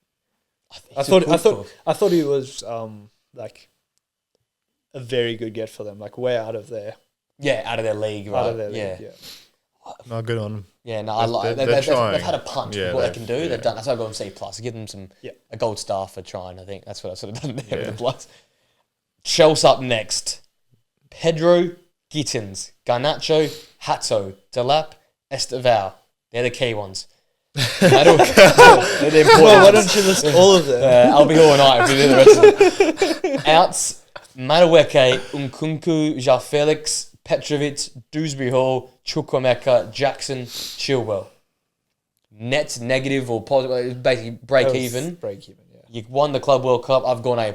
I He's a good thought cook. he was like a very good get for them, like way out of their out of their league, right? out of their league. Yeah. No, good on them. Yeah, no, I like. they're They've trying. had a punch Yeah, with what they can do. yeah. They've done. That's why I got them C plus. Give them a gold star for trying. I think that's what I sort of done there with the Bloods. Chelsea up next. Pedro, Gittins, Garnacho, Hatto, Delap, Esteval. They're the key ones. They're the important Well, why ones. don't you list all of them? I'll be here all night if we do the rest of them. Outs, Madueke, Nkunku, João Felix, Petrovic, Dewsbury Hall, Chukwuemeka, Jackson, Chilwell. Net's negative or positive, basically break even. Break even, yeah. You won the Club World Cup. I've gone A+. A+,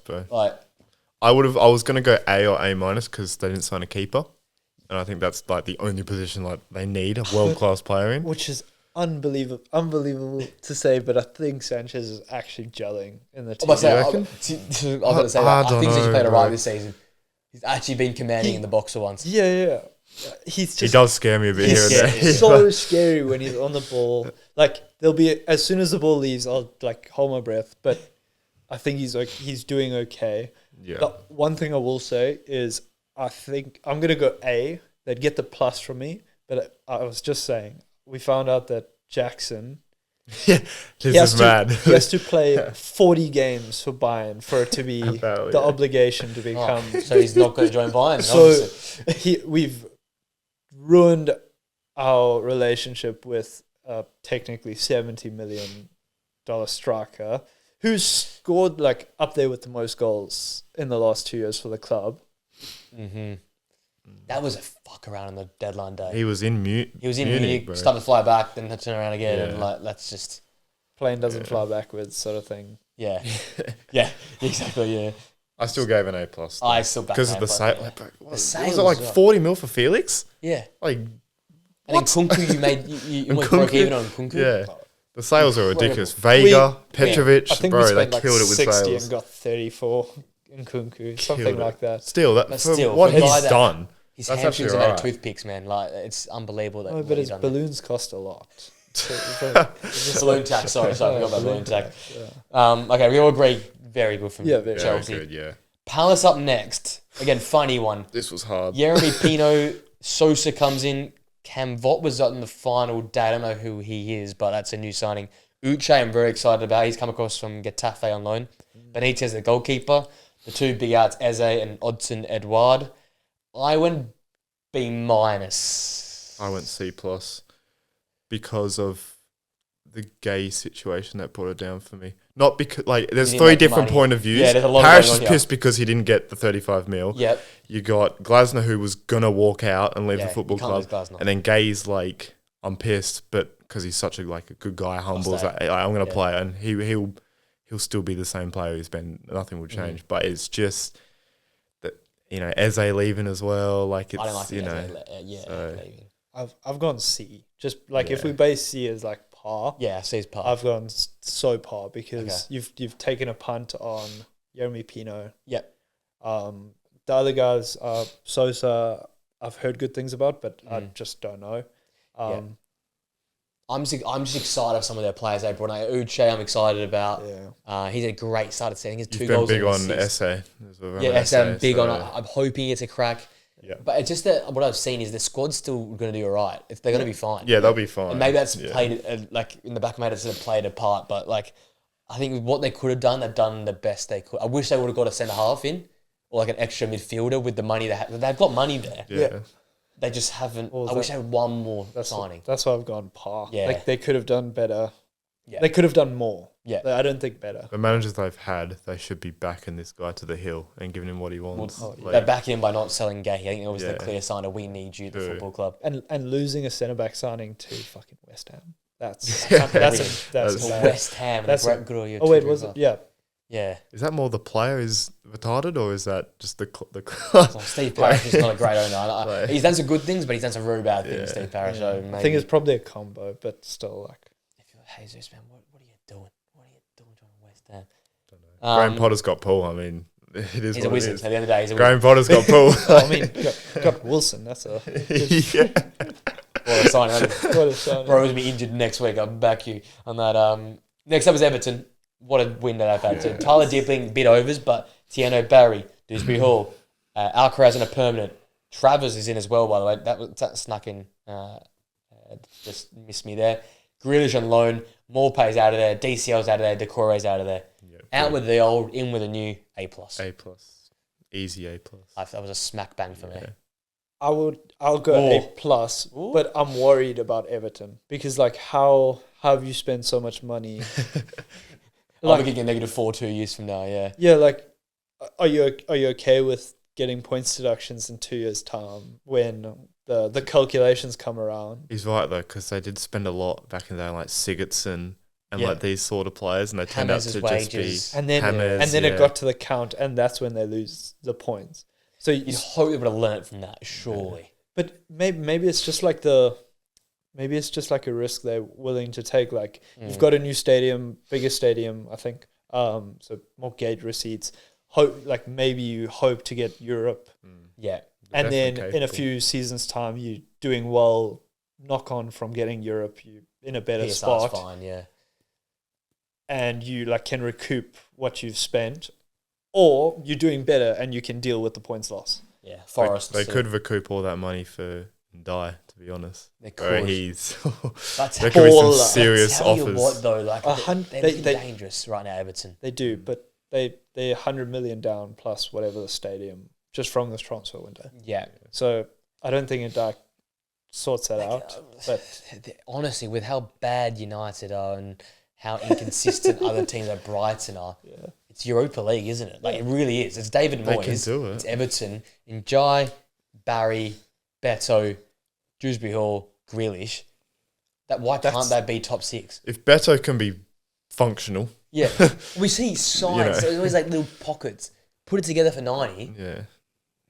bro. Like, I was gonna go A or A- because they didn't sign a keeper, and I think that's like the only position like they need a world class player in. Which is unbelievable to say, but I think Sanchez is actually gelling in the team. I was You going reckon? to say that. I I don't think he's know, played bro. alright this season. He's actually been commanding in the boxer once. Yeah. He's He just does scare me a bit here and there. scary. so scary when he's on the ball. Like there'll be as soon as the ball leaves, I'll like hold my breath. But I think he's doing okay. Yeah. The one thing I will say is I think I'm gonna go A. They'd get the plus from me, but I was just saying we found out that Jackson This is mad. he has to play 40 games for Bayern for it to be Apparently, the yeah. obligation to become. So he's not going to join Bayern. So obviously. we've ruined our relationship with a technically $70 million striker who's scored like up there with the most goals in the last 2 years for the club. Mm-hmm. That was a fuck around on the deadline day. He was in Munich. He was in Munich, bro. started to fly back, then turn around again, Yeah. and like that's just Plane doesn't fly backwards, sort of thing. yeah, exactly, yeah. I still gave an A+. I still back because of A+, the sale. yeah. Like, bro, what was sales it like as well. 40 mil for Felix? Yeah, Like, and then Kunku, you made you almost Nkunku? broke even on Kunku. yeah. The sales are ridiculous. We- Vega, Petrovic, I think bro, we they spent like killed it with 60 sales. and got 34 in Kunku, something Killed it. like that. Still, that, But for still, what for a guy he's that- done. His That's hamstrings actually are made of alright. toothpicks, man. Like it's unbelievable that. Oh, what but he's his done there. balloons cost a lot. Balloon tax. Sorry, I forgot about balloon tax. Yeah. Okay, we all agree. Very good from Yeah, very Chelsea. Good, yeah. Palace up next. Again, funny one. This was hard. Jeremy Pino, Sosa comes in. Cam Vott was on the final day. I don't know who he is, but that's a new signing. Uche, I'm very excited about. He's come across from Getafe on loan. Benitez, the goalkeeper. The two big outs, Eze and Odson Edouard. I went B minus. I went C+ because of the gay situation that brought it down for me. Not because, like, there's He didn't three make different money. point of views. Yeah, there's a lot Parrish going is on here. pissed because he didn't get the 35 mil. Yep. You got Glasner, who was going to walk out and leave Yeah, the football you can't lose club. Glasner. And then Gay's like, I'm pissed, but because he's such a good guy, humble, stay. like, I'm going to Yeah. play. And he'll still be the same player he's been. Nothing will change. But it's just that, Eze leaving as well. Like, it's, I don't like you the know. Eze leaving. I've gone C. Just like if Yeah. we base C as like par, Yeah, C's part. I've gone so par because Okay. you've taken a punt on Jeremy Pino. Yep. The other guys, Sosa, I've heard good things about, but I Mm. just don't know. Yeah. I'm just excited of some of their players they brought in. Uche, I'm excited about. Yeah. He's a great start. He has 2 You've been goals. big and on an assist. Esse. Yeah, I'm big on so- it. I'm hoping it's a crack. Yeah. But it's just that what I've seen is the squad's still going to do all right. They're going to be fine. Yeah, they'll be fine. And maybe that's Yeah. played, like, in the back of my head, it's played a part. But, like, I think what they could have done, they've done the best they could. I wish they would have got a centre-half in or, like, an extra midfielder with the money they have. They've got money there. Yeah. They just haven't. Or I wish they had one more That's signing. That's why I've gone par. Yeah. Like they could have done better. Yeah. They could have done more. Yeah. I don't think better. The managers they've had, they should be backing this guy to the hill and giving him what he wants. They're backing him by not selling Gay. I think that was the Yeah. clear sign of we need you, the True. football club. And losing a centre back signing to fucking West Ham. That's That's- that's that's- bad. West Ham. That's That's a- good. Oh wait, was it? Yeah. Yeah. Is that more the player is retarded or is that just the Well, Steve Parrish is not a great owner. Like- He's done some good things, but he's done some really bad things, Yeah. Steve Parrish. Yeah. So maybe, I think it's probably a combo, but still like. if you're Jesus, man, what are you doing? What are you doing joining West Ham? Graham Potter's got Paul. I mean, it is He's a what it wizard. is. At the end of the day, he's a Graham Potter's got Paul. I mean, got Wilson. That's a Yeah. What a signing. what a signing. Bro's gonna be injured next week. I'll back you on that. Next up is Everton. What a win that they've had. So Tyler Dippling, bit overs, but Tiano Barry, Dewsbury Hall, Alcaraz on a permanent. Travers is in as well, by the way. That snuck in. Just missed me there. Grealish on loan. Morpay's out of there. DCL's out of there. Decore's out of there. Yeah, Out with the old, in with a new A+. A+. Easy A+. That was a smack bang for me. I'll go A+, but I'm worried about Everton because like how have you spent so much money? I'll be getting negative 4 2 years from now. Yeah. Yeah, like are you okay with getting points deductions in 2 years' time when the calculations come around? He's right though, because they did spend a lot back in the day, like Sigurdsson and like these sort of players, and they turned out to just be and then it got to the count, and that's when they lose the points. So You'd hope they would have learnt from that, surely. But maybe it's just like maybe it's just like a risk they're willing to take. Like you've got a new stadium, bigger stadium, I think. So more gate receipts. Maybe you hope to get Europe. Yeah. And then in a few seasons' time, you're doing well. Knock on from getting Europe, you in a better PSR's spot. fine, yeah. And you like can recoup what you've spent, or you're doing better and you can deal with the points loss. Yeah, Forest. They could recoup all that money for Ndai, to be honest. They could. There could be some serious tell you offers. what, though, like they're they dangerous right now, Everton. They do, but they're 100 million down plus whatever the stadium just from this transfer window. Yeah. So I don't think Ndai sorts that out. But honestly, with how bad United are and how inconsistent other teams like Brighton are, it's Europa League, isn't it? Like it really is. It's David Moyes. They can do it. It's Everton, Njai, Barry, Beto, Dewsbury Hall, Grealish. Why can't they be top 6? If Beto can be functional. Yeah. We see signs. There's always like little pockets. Put it together for 90. Yeah.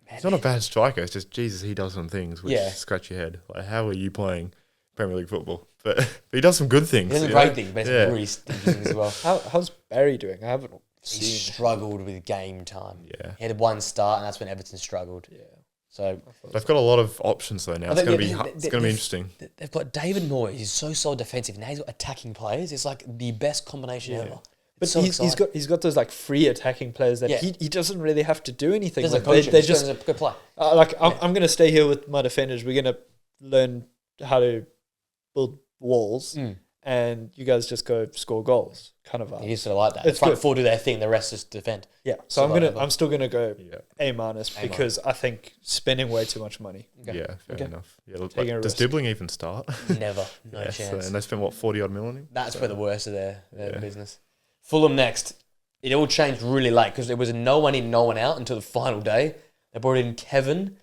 He's not a bad striker. It's just, Jesus, he does some things which scratch your head. Like, how are you playing Premier League football? But he does some good things. He does great things, but it's really stinky things as well. How's Barry doing? I haven't He seen. struggled with game time. Yeah. He had one start, and that's when Everton struggled. Yeah. So they've got a lot of options though now. It's going to be interesting. They've got David Moyes. He's so solid defensive. Now he's got attacking players. It's like the best combination ever. But so he's got those like free attacking players that he doesn't really have to do anything. There's Like, a coach. they just a good play. I'm going to stay here with my defenders. We're going to learn how to build walls, and you guys just go score goals. Kind of. He's sort of like that. It's Front good. four do their thing. The rest just defend. Yeah. So I'm still going to go A- A- because I think spending way too much money. Okay. Yeah, fair enough. Yeah, Taking a does risk. Dibbling even start? Never. No chance. And they spent what, 40 odd mil on him? That's where the worst of their business. Fulham next. It all changed really late because there was no one in, no one out until the final day. They brought in Kevin.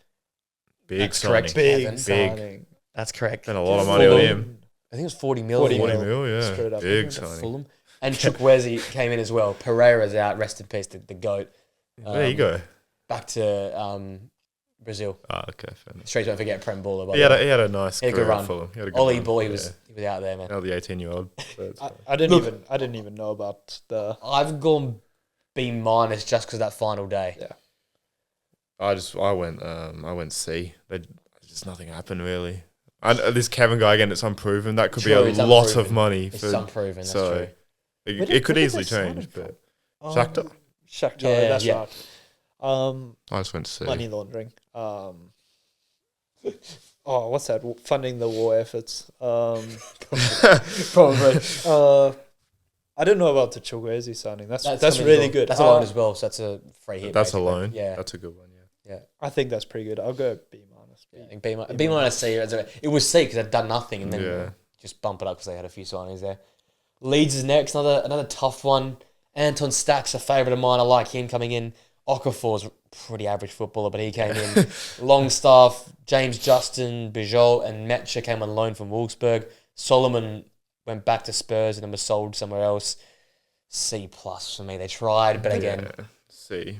Big That's signing. correct. Big Kevin. signing. That's correct. Spent a lot of money on him. I think it was 40 mil. 40 40 mil. mil, yeah. Straight up. Big At signing. Fulham. And Chukwueze came in as well. Pereira's out. Rest in peace, the GOAT. There you go. Back to Brazil. Okay, fair enough. Straight, don't forget Prem Baller. by He the had, way. he had a nice He had a career good at run. Fulham. He had a good Ollie run. Boy was out there, man. Now the 18-year-old. I didn't even know about the. I've gone B- just because of that final day. Yeah. I went C. Just nothing happened really. And this Kevin guy again, it's unproven. That could True, be a it's lot unproven. of money. It's for, unproven. That's so true. it could Where easily did they sign change. him from? But Shakhtar. Shakhtar, Yeah, that's yeah. right. I just went C. Money laundering. What's that? Funding the war efforts. Probably. I don't know about the Chukwueze signing. That's coming really as well. good. That's a loan as well, so that's a free hit. That's a basically. loan. Yeah. That's a good one. Yeah. I think that's pretty good. I'll go B-. I think B- C. It was C because they'd done nothing, and then just bump it up because they had a few signings there. Leeds is next. Another tough one. Anton Stack's a favourite of mine. I like him coming in. Okafor's a pretty average footballer, but he came in. Longstaff, James Justin, Bijol, and Metcha came on loan from Wolfsburg. Solomon went back to Spurs and then was sold somewhere else. C+ for me. They tried, but again, C.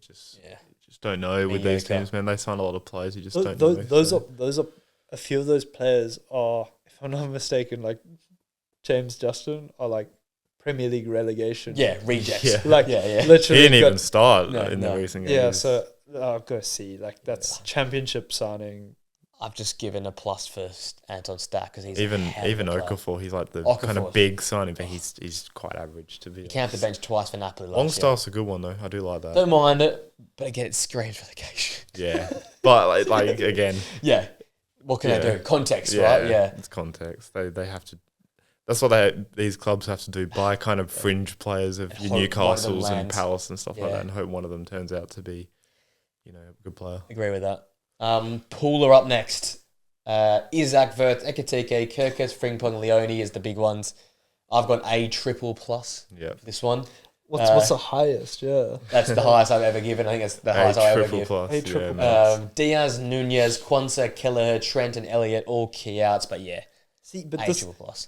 Just don't know with these teams, man. They sign a lot of players. You just don't know. Those are a few of those players are, if I'm not mistaken, like James Justin are like Premier League relegation. rejects. Yeah. Literally. He didn't even start No, in no. the recent games. Yeah, so I'll go C. Like that's championship signing. I've just given a plus for Anton Stack because he's even a hell of a player. Okafor. He's like the Okafor. kind of big signing, but he's quite average to be. He came off the bench twice for Napoli last Longstaff's a good one though. I do like that. year. Don't mind it, but again, it screams relegation. Yeah, but like again. Yeah. What can I do? Context, right? Yeah. It's context. They have to. That's what these clubs have to do. Buy kind of fringe players of your Newcastles and Palace and stuff like that, and hope one of them turns out to be, a good player. Agree with that. Pooler up next. Isaac, Vert, Ekatike, Kirkus, Frimpong, Leone is the big ones. I've got a triple plus. Yeah. This one. What's the highest? Yeah. That's the highest I've ever given. I think it's the highest I've ever given. A triple plus. Diaz, Nunez, Kwanzaa, Kelleher, Trent, and Elliott, all key outs, but yeah. See, but triple plus.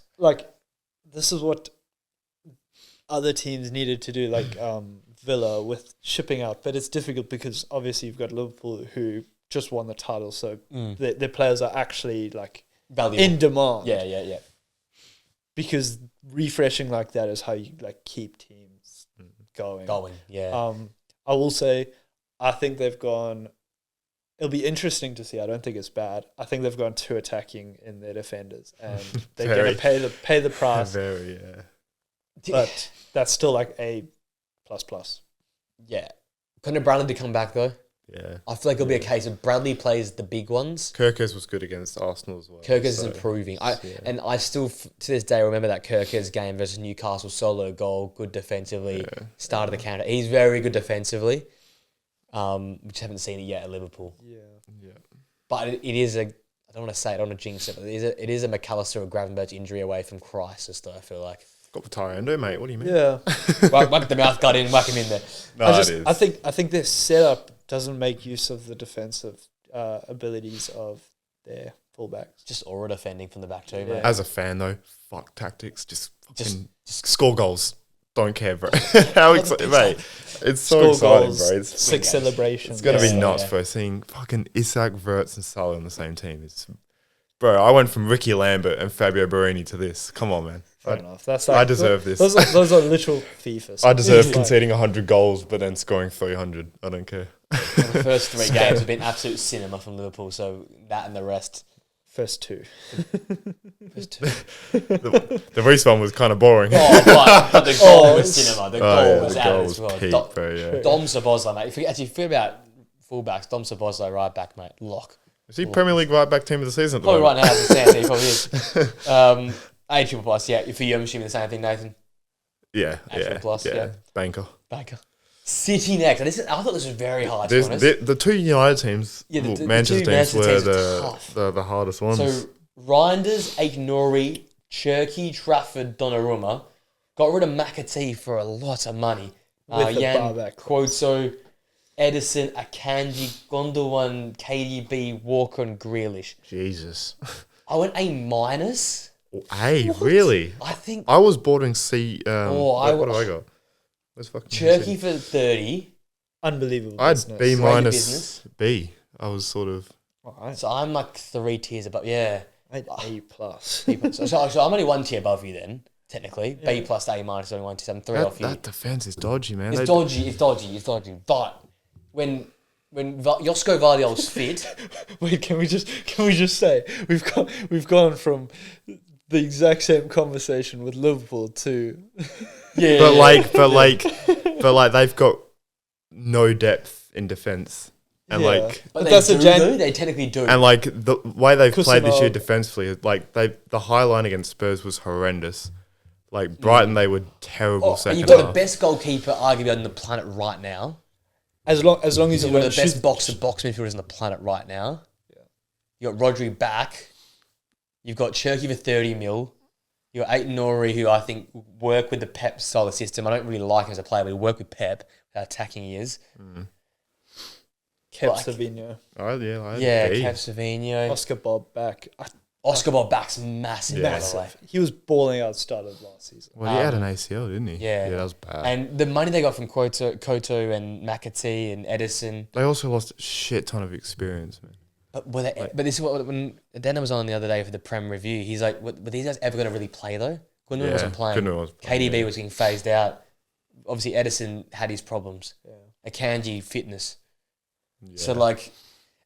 This is what other teams needed to do, like Villa with shipping out. But it's difficult because obviously you've got Liverpool who just won the title, so their players are actually valuable, in demand. Yeah. Because refreshing like that is how you keep teams going. Yeah. I will say, I think they've gone. It'll be interesting to see. I don't think it's bad. I think they've gone too attacking in their defenders, and they're going to pay the price. Very, yeah. But that's still A plus. Yeah. Couldn't Bradley to come back though? Yeah. I feel like it'll be a case of Bradley plays the big ones. Kirkus was good against Arsenal as well. Kirkus is improving. And I still, to this day, remember that Kirkus game versus Newcastle, solo goal, good defensively, started the counter. He's very good defensively. We just haven't seen it yet at Liverpool. Yeah. But it is I don't want to say it, I don't want to jinx it, but it is a McAllister or Gravenberch injury away from crisis, though, I feel like. Got the Tyrando, mate. What do you mean? Yeah. Whack the mouth guard in, whack him in there. It is. I think their setup doesn't make use of the defensive abilities of their fullbacks. Just aura defending from the back too, mate. As a fan, though, fuck tactics. Just score goals. Don't care, bro. How exciting, mate. It's so exciting, goals, bro. It's 6 celebrations. It's going to be nuts, bro. Seeing fucking Isak, Wirtz and Salah on the same team. Bro, I went from Ricky Lambert and Fabio Borini to this. Come on, man. Fair enough. That's I deserve this. Those are literal FIFA. I deserve conceding 100 goals, but then scoring 300. I don't care. Well, the first 3 games have been absolute cinema from Liverpool, so that and the rest. First 2. The Reece one was kind of boring. But the goal was cinema. The goal was out as well. Peak, bro, yeah. Dom Szoboszlai, mate. If you feel about fullbacks, Dom Szoboszlai right back, mate. Lock. Is he Premier League right back team of the season at the Probably moment? right now, as it stands, he probably is. A triple plus, yeah. For you, I'm assuming the same thing, Nathan. Yeah, triple plus, yeah. Banker. City next. And I thought this was very hard, to be honest. The 2 United teams, the Manchester teams were the hardest ones. So, Reinders, Aït-Nouri, Cherki, Trafford, Donnarumma got rid of McAtee for a lot of money. With the Jan, barback. Quoto, Edison, Akanji, Gondwan, KDB, Walker, and Grealish. Jesus. I went A minus. A, really? I think I was bordering C. What do I got? Where's fucking Cherki for 30. Unbelievable. I had business. B minus business. B. I was sort of. So I'm 3 tiers above. Yeah. I had A plus. So I'm only 1 tier above you then, technically. B plus A minus only 1 tier. I'm 3 off you. That defense is dodgy, man. It's dodgy. But when Josko Vardiol's fit, Wait, can we just say we've gone from the exact same conversation with Liverpool to but they've got no depth in defense, and but that's they technically do. and the way they've played this year Cousineau. defensively, the high line against Spurs was horrendous. Brighton, they were terrible second you've got half. the best goalkeeper arguably on the planet right now. as long as you You've got don't the best shoot. box-to-box midfielders on the planet right now. Yeah. You got Rodri back. You've got Cherki for 30 mil. You got Aït-Nouri, who I think work with the Pep style of system. I don't really like him as a player, but he work with Pep. How attacking he is. Kept Savinho. Kev Savinho. Oscar Bob back. Oscar Bob back's massive, by the way. He was balling out start of last season. Well, he had an ACL, didn't he? Yeah. that was bad. And the money they got from Koto and McAtee and Edison. They also lost a shit ton of experience, man. But this is what when Dana was on the other day for the Prem review. He's like, "Were these guys ever going to really play though?" Gundogan wasn't playing. Gundogan was playing, KDB was getting phased out. Obviously, Edison had his problems. Yeah. Akanji fitness. Yeah. So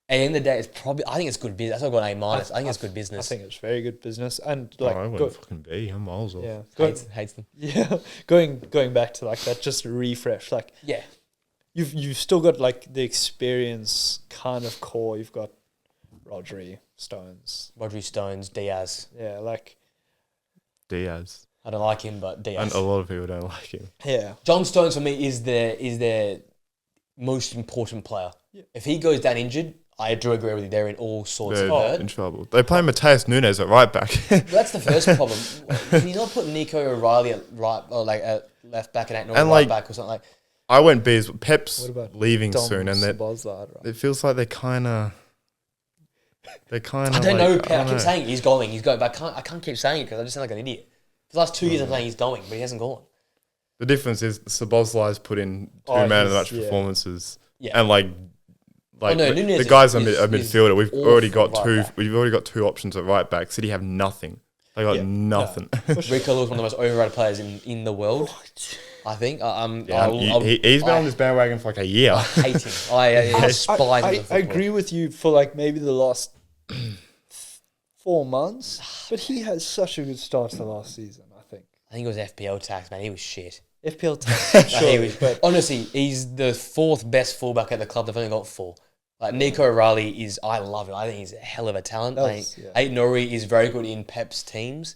At the end of the day, it's probably. I think it's good business. That's why I got an A-. I think it's good I business. think it's very good business, and Oh, like I wouldn't fucking be. I'm miles off. yeah, Hates them. yeah, going back to like that, just a refresh. Like Yeah. you've still got like the experience kind of core. You've got Rodri, Stones, Stones, Diaz. yeah, like Diaz. I don't like him, but Diaz. And a lot of people don't like him. yeah, John Stones for me is their most important player. Yeah. If he goes down injured, I do agree with you. They're in all sorts They're of hurt. in trouble. They play Mateus Nunes at right back. That's the first problem. Can you not put Nico O'Reilly at right or like at left back and And, right back or something like? I went beers. Pep's What about leaving Dom soon, and Szoboszlai, right? it feels like they're kind of. I don't know. I keep saying he's going, but I can't keep saying it because I just sound like an idiot. For the last 2 years, I'm saying he's going, but he hasn't gone. The difference is Szoboszlai's put in two Oh, man of the he's- match yeah. performances, Yeah. and like no, Nunez the guys are is midfielder. We've awful already got right two. back. We've already got two options at right back. City have nothing. They got Yeah. nothing. Rico Lewis, one of the most overrated players in the world. I think. He's been on this bandwagon for like a year. I hate him. I despise him. I agree with you for like maybe the last 4 months, but he has such a good start to the last season. I think it was FPL tax, man. He was shit. FPL tax, He sure, was- but honestly, he's the fourth best fullback at the club. They've only got 4. Like Nico O'Reilly is, I love him. I think he's a hell of a talent. I think Aït-Nouri is very good in Pep's teams,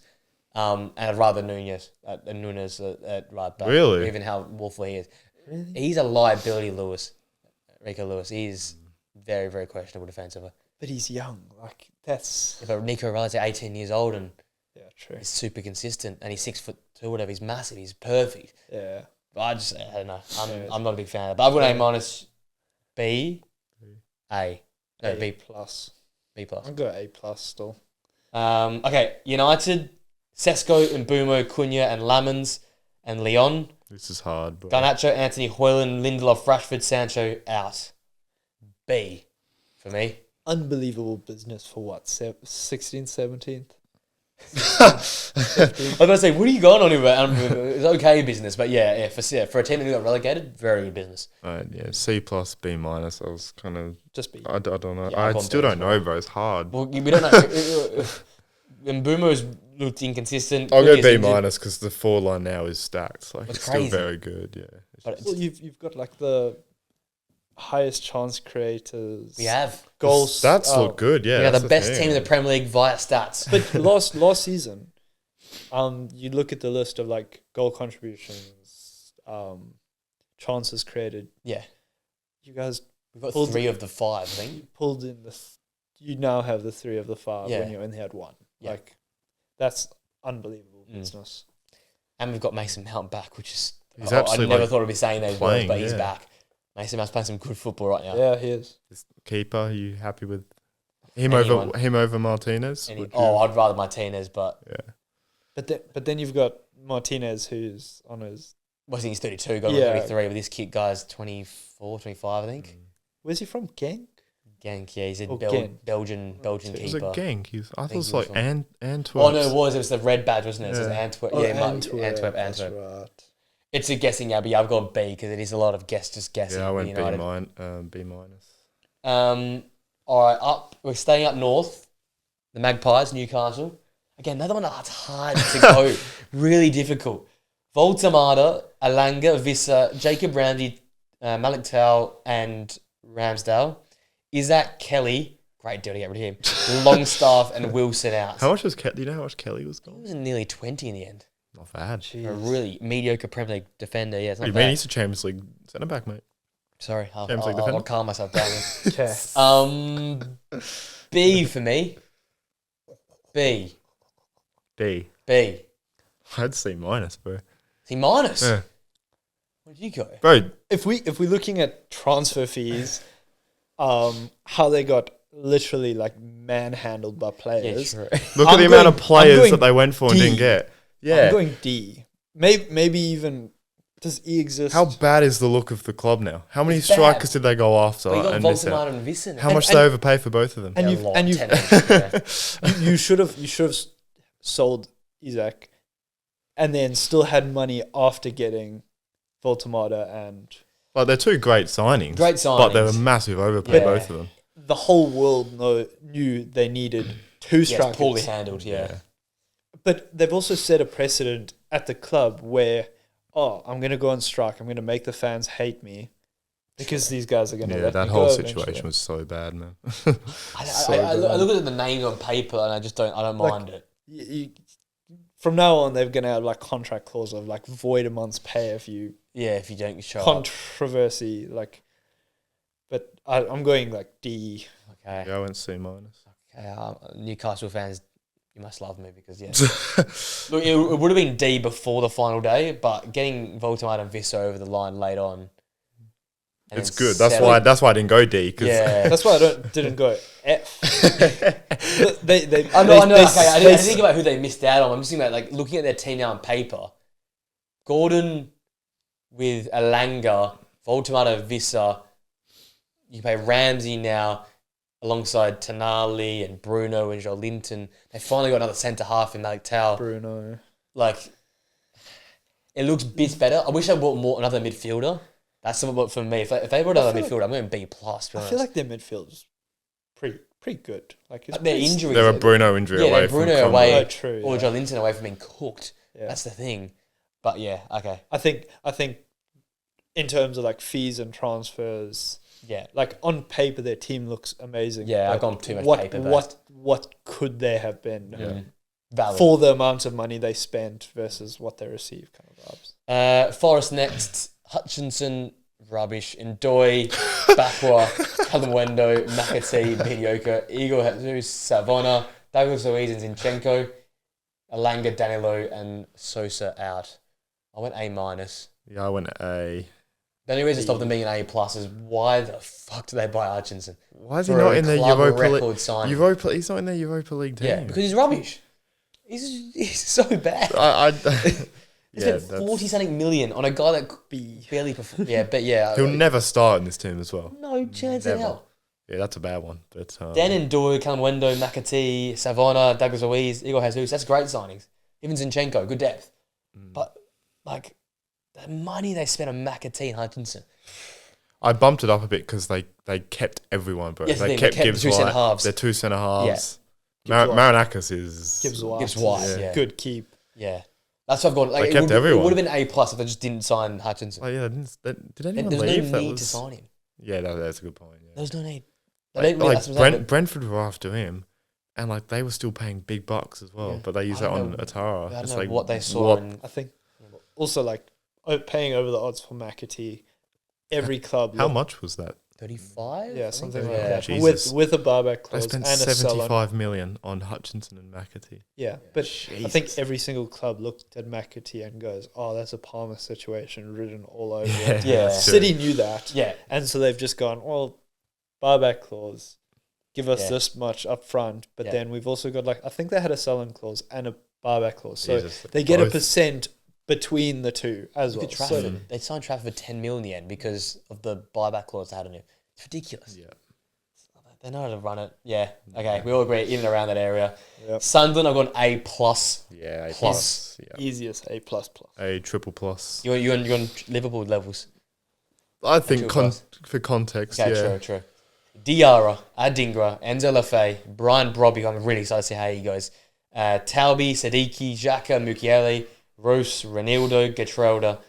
and I'd rather Nunez at right back. Really? Even how awful he is. Really? He's a liability, Rico Lewis. He's very, very questionable defensively. but he's young. Like that's But Nico O'Reilly's 18 years old and yeah, true. he's super consistent, and he's 6'2", whatever. He's massive. He's perfect. Yeah, But I don't know. I'm not a big fan of that. But I've got A minus, B, A. No, A B plus. plus. I'll go A plus still. Okay, United, Sesko and Mbumo, Cunha and Lamens and Leon. This is hard. But Garnacho, Anthony, Hoyland, Lindelof, Rashford, Sancho out. B for me. Unbelievable business for what? 16th, 17th? I was going to say, what are you going on here about? It's okay business, but for a team that got relegated, very good business. C plus, B minus. I was kind of Just B. I don't know. Yeah, I've I gone still B as don't know, bro. It's hard. Well, we don't know. Mbumo's looked inconsistent. I'll go Cunha's B injured. minus because the forward line now is stacked. Like It's it's crazy. still very good. Yeah. But Well, you've got like the highest chance creators. we have. Goals. Stats look good. Yeah. We are the that's best thing. team in the Premier League via stats. But last season, you look at the list of like goal contributions, chances created. Yeah. You guys We've got Pulled- 3 of the 5, I think. pulled in you now have the 3 of the 5 Yeah. when you only had 1. Yeah. Like that's unbelievable Mm. business. And we've got Mason Mount back, which is... He's I actually, never like, thought I'd be saying those words, playing, but he's yeah. back. Mason Mount's playing some good football right now. Yeah, he is. This keeper, are you happy with him Anyone. over Martinez? And Would you- I'd rather Martinez, but... yeah. But then you've got Martinez who's on his. I think he's 32, got Yeah. 33, but this kid guy's 24, 25, I think. Where's he from? Genk? Genk, yeah, he's a Oh, Genk. Belgian Was it keeper. Genk? I thought think it was he was like from- Antwerp. Oh, no, it was the red badge, wasn't it? It says Yeah. Antwerp. Oh, Yeah, Antwerp. That's Antwerp. right. It's a guessing, yeah, but yeah, I've got B because it is a lot of guessing. Yeah, I went B United. B minus. All right, we're staying up north. The Magpies, Newcastle. Again, another one that's hard to go. Really difficult. Voltamada, Alanga, Vissa, Jacob Randy, Malik Tau, and Ramsdale. Isaac Kelly. Great deal to get rid of him. Longstaff and Wilson out. How much was Kelly? Do you know how much Kelly was He gone? was nearly 20 in the end. Not bad. Jeez. A really mediocre Premier League defender. Yeah, it's What not do you mean? bad. He's a Champions League centre back, mate. Sorry, Champions League I'll defender? calm myself down. Okay. B for me. B. D. B. I'd say minus, bro. C minus. Yeah. Where'd you go? Bro, If we're looking at transfer fees, how they got literally like manhandled by Yeah, players. true. look I'm at the amount of going- I'm players going that they went for and D. didn't get. I'm Yeah. going D. Maybe even does E exist? How bad is the look of the club now? How many It's bad. strikers did they go after But you got and miss Voltamada out? and Vissen. How much did they overpay for both of them? and Yeah, you've a lot, and you've 10 each, yeah. you should have sold Isaac, and then still had money after getting Voltamada and Like, they're two great signings. Great But they were signings. massive overpay, Yeah. both of them. the whole world knew they needed two Yeah, strikers. it's poorly handled, yeah. But they've also set a precedent at the club where, I'm going to go on strike. I'm going to make the fans hate me because these guys are going to let that me whole go situation eventually. was so bad, man. I look at the names on paper and I don't mind it. From now on, they're going to have like contract clause of like void a month's pay if you If you don't show up. controversy. Like, but I'm going like D. Okay. Yeah, I went C minus. Okay, Newcastle fans, you must love me because look, it would have been D before the final day, but getting Voldemort and Vissa over the line late on, and It's then good. That's why I didn't go D. Cause That's why I didn't go F. I know. Okay, I didn't think about who they missed out on. I'm just thinking about like looking at their team now on paper. Gordon with Alanga, Voldemort, Vissa. You play Ramsey now alongside Tonali and Bruno and Joe Linton. They finally got another centre half in Malik Tau. Bruno. Like, it looks bits better. I wish they brought another midfielder. That's something for me. If they brought another midfielder, I'm going B plus. I feel like their midfield is pretty good. Like it's their injuries. they're a Bruno injury away from Bruno Conte. away, true, or Joe Linton away from being cooked. Yeah. That's the thing. But yeah, okay. I think in terms of like fees and transfers, Yeah. like on paper their team looks amazing. Yeah, I've but gone too much paper based. What could they have been Valid. for the amount of money they spent versus what they received? Kind of vibes. Forest next. Hutchinson, rubbish. Ndoye, Bakwa, Kalamwendo, McAtee, mediocre. Igor Jesus, Savona, Douglas Luiz and Zinchenko, Alanga, Danilo, and Sosa out. I went A minus. Yeah, I went A. The only reason to stop them being an A plus is why the fuck do they buy Hutchinson? Why is he For not a in the club Europa record League? signing. He's not in the Europa League team. Yeah, because he's rubbish. He's so bad. He spent 40 something million on a guy that could be barely perform. Yeah, but yeah. He'll never start in this team as well. No chance in Never. hell. Yeah, that's a bad one. But Dan Ndoye, Kalamwendo, McAtee, Savona, Douglas Luiz, Igor Jesus, that's great signings. Even Zinchenko, good depth. But, like, the money they spent on McAtee and Hutchinson. I bumped it up a bit because they kept everyone, bro. Yes, they they kept kept the Gibbs two White. centre halves. They're two centre halves. Gibbs White. Marinakis is... Gibbs Gibbs White, yeah. Good keep. Yeah. That's what I've got. Like, They kept it everyone. would have been A plus if they just didn't sign Hutchinson. Oh, yeah, did anyone There's leave? no need to sign him. Yeah, that's a good point. Yeah. There's no need. Brentford were after him, and like they were still paying big bucks as well, Yeah. but they used I that don't on know- Atara. I don't It's know like what they saw. And I think also like paying over the odds for McAtee. Every club. How much was that? 35? Yeah, something like Yeah. that. Jesus. With a buyback They clause spent and a sell-on. 75 million on Hutchinson and McAtee. Yeah, but I think every single club looked at McAtee and goes, "Oh, that's a Palmer situation written all over it." Yeah. that's true. City knew that, Yeah. and so they've just gone, "Well, buyback clause, give us Yeah. this much up front, but Yeah. then we've also got like I think they had a sell-on clause and a buyback clause, so Jesus, they get a both. percent between the two as well." Look at Trafford. So, They signed Trafford for 10 mil in the end because of the buyback clause they had on him. It's ridiculous. Yeah. They know how to run it. Yeah. Okay. We all agree in and around that area. Yep. Sunderland, I've got A plus. Yeah, A Plus. plus. Yeah. easiest A plus plus. A triple plus. You're on Liverpool levels. I think triple plus. for context, Okay, yeah. true. Diarra, Adingra, Enzo Lafay, Brian Brobby. I'm really excited to see how he goes. Talby, Sadiki, Xhaka, Mukiele, Roos, Renildo, Getrelda,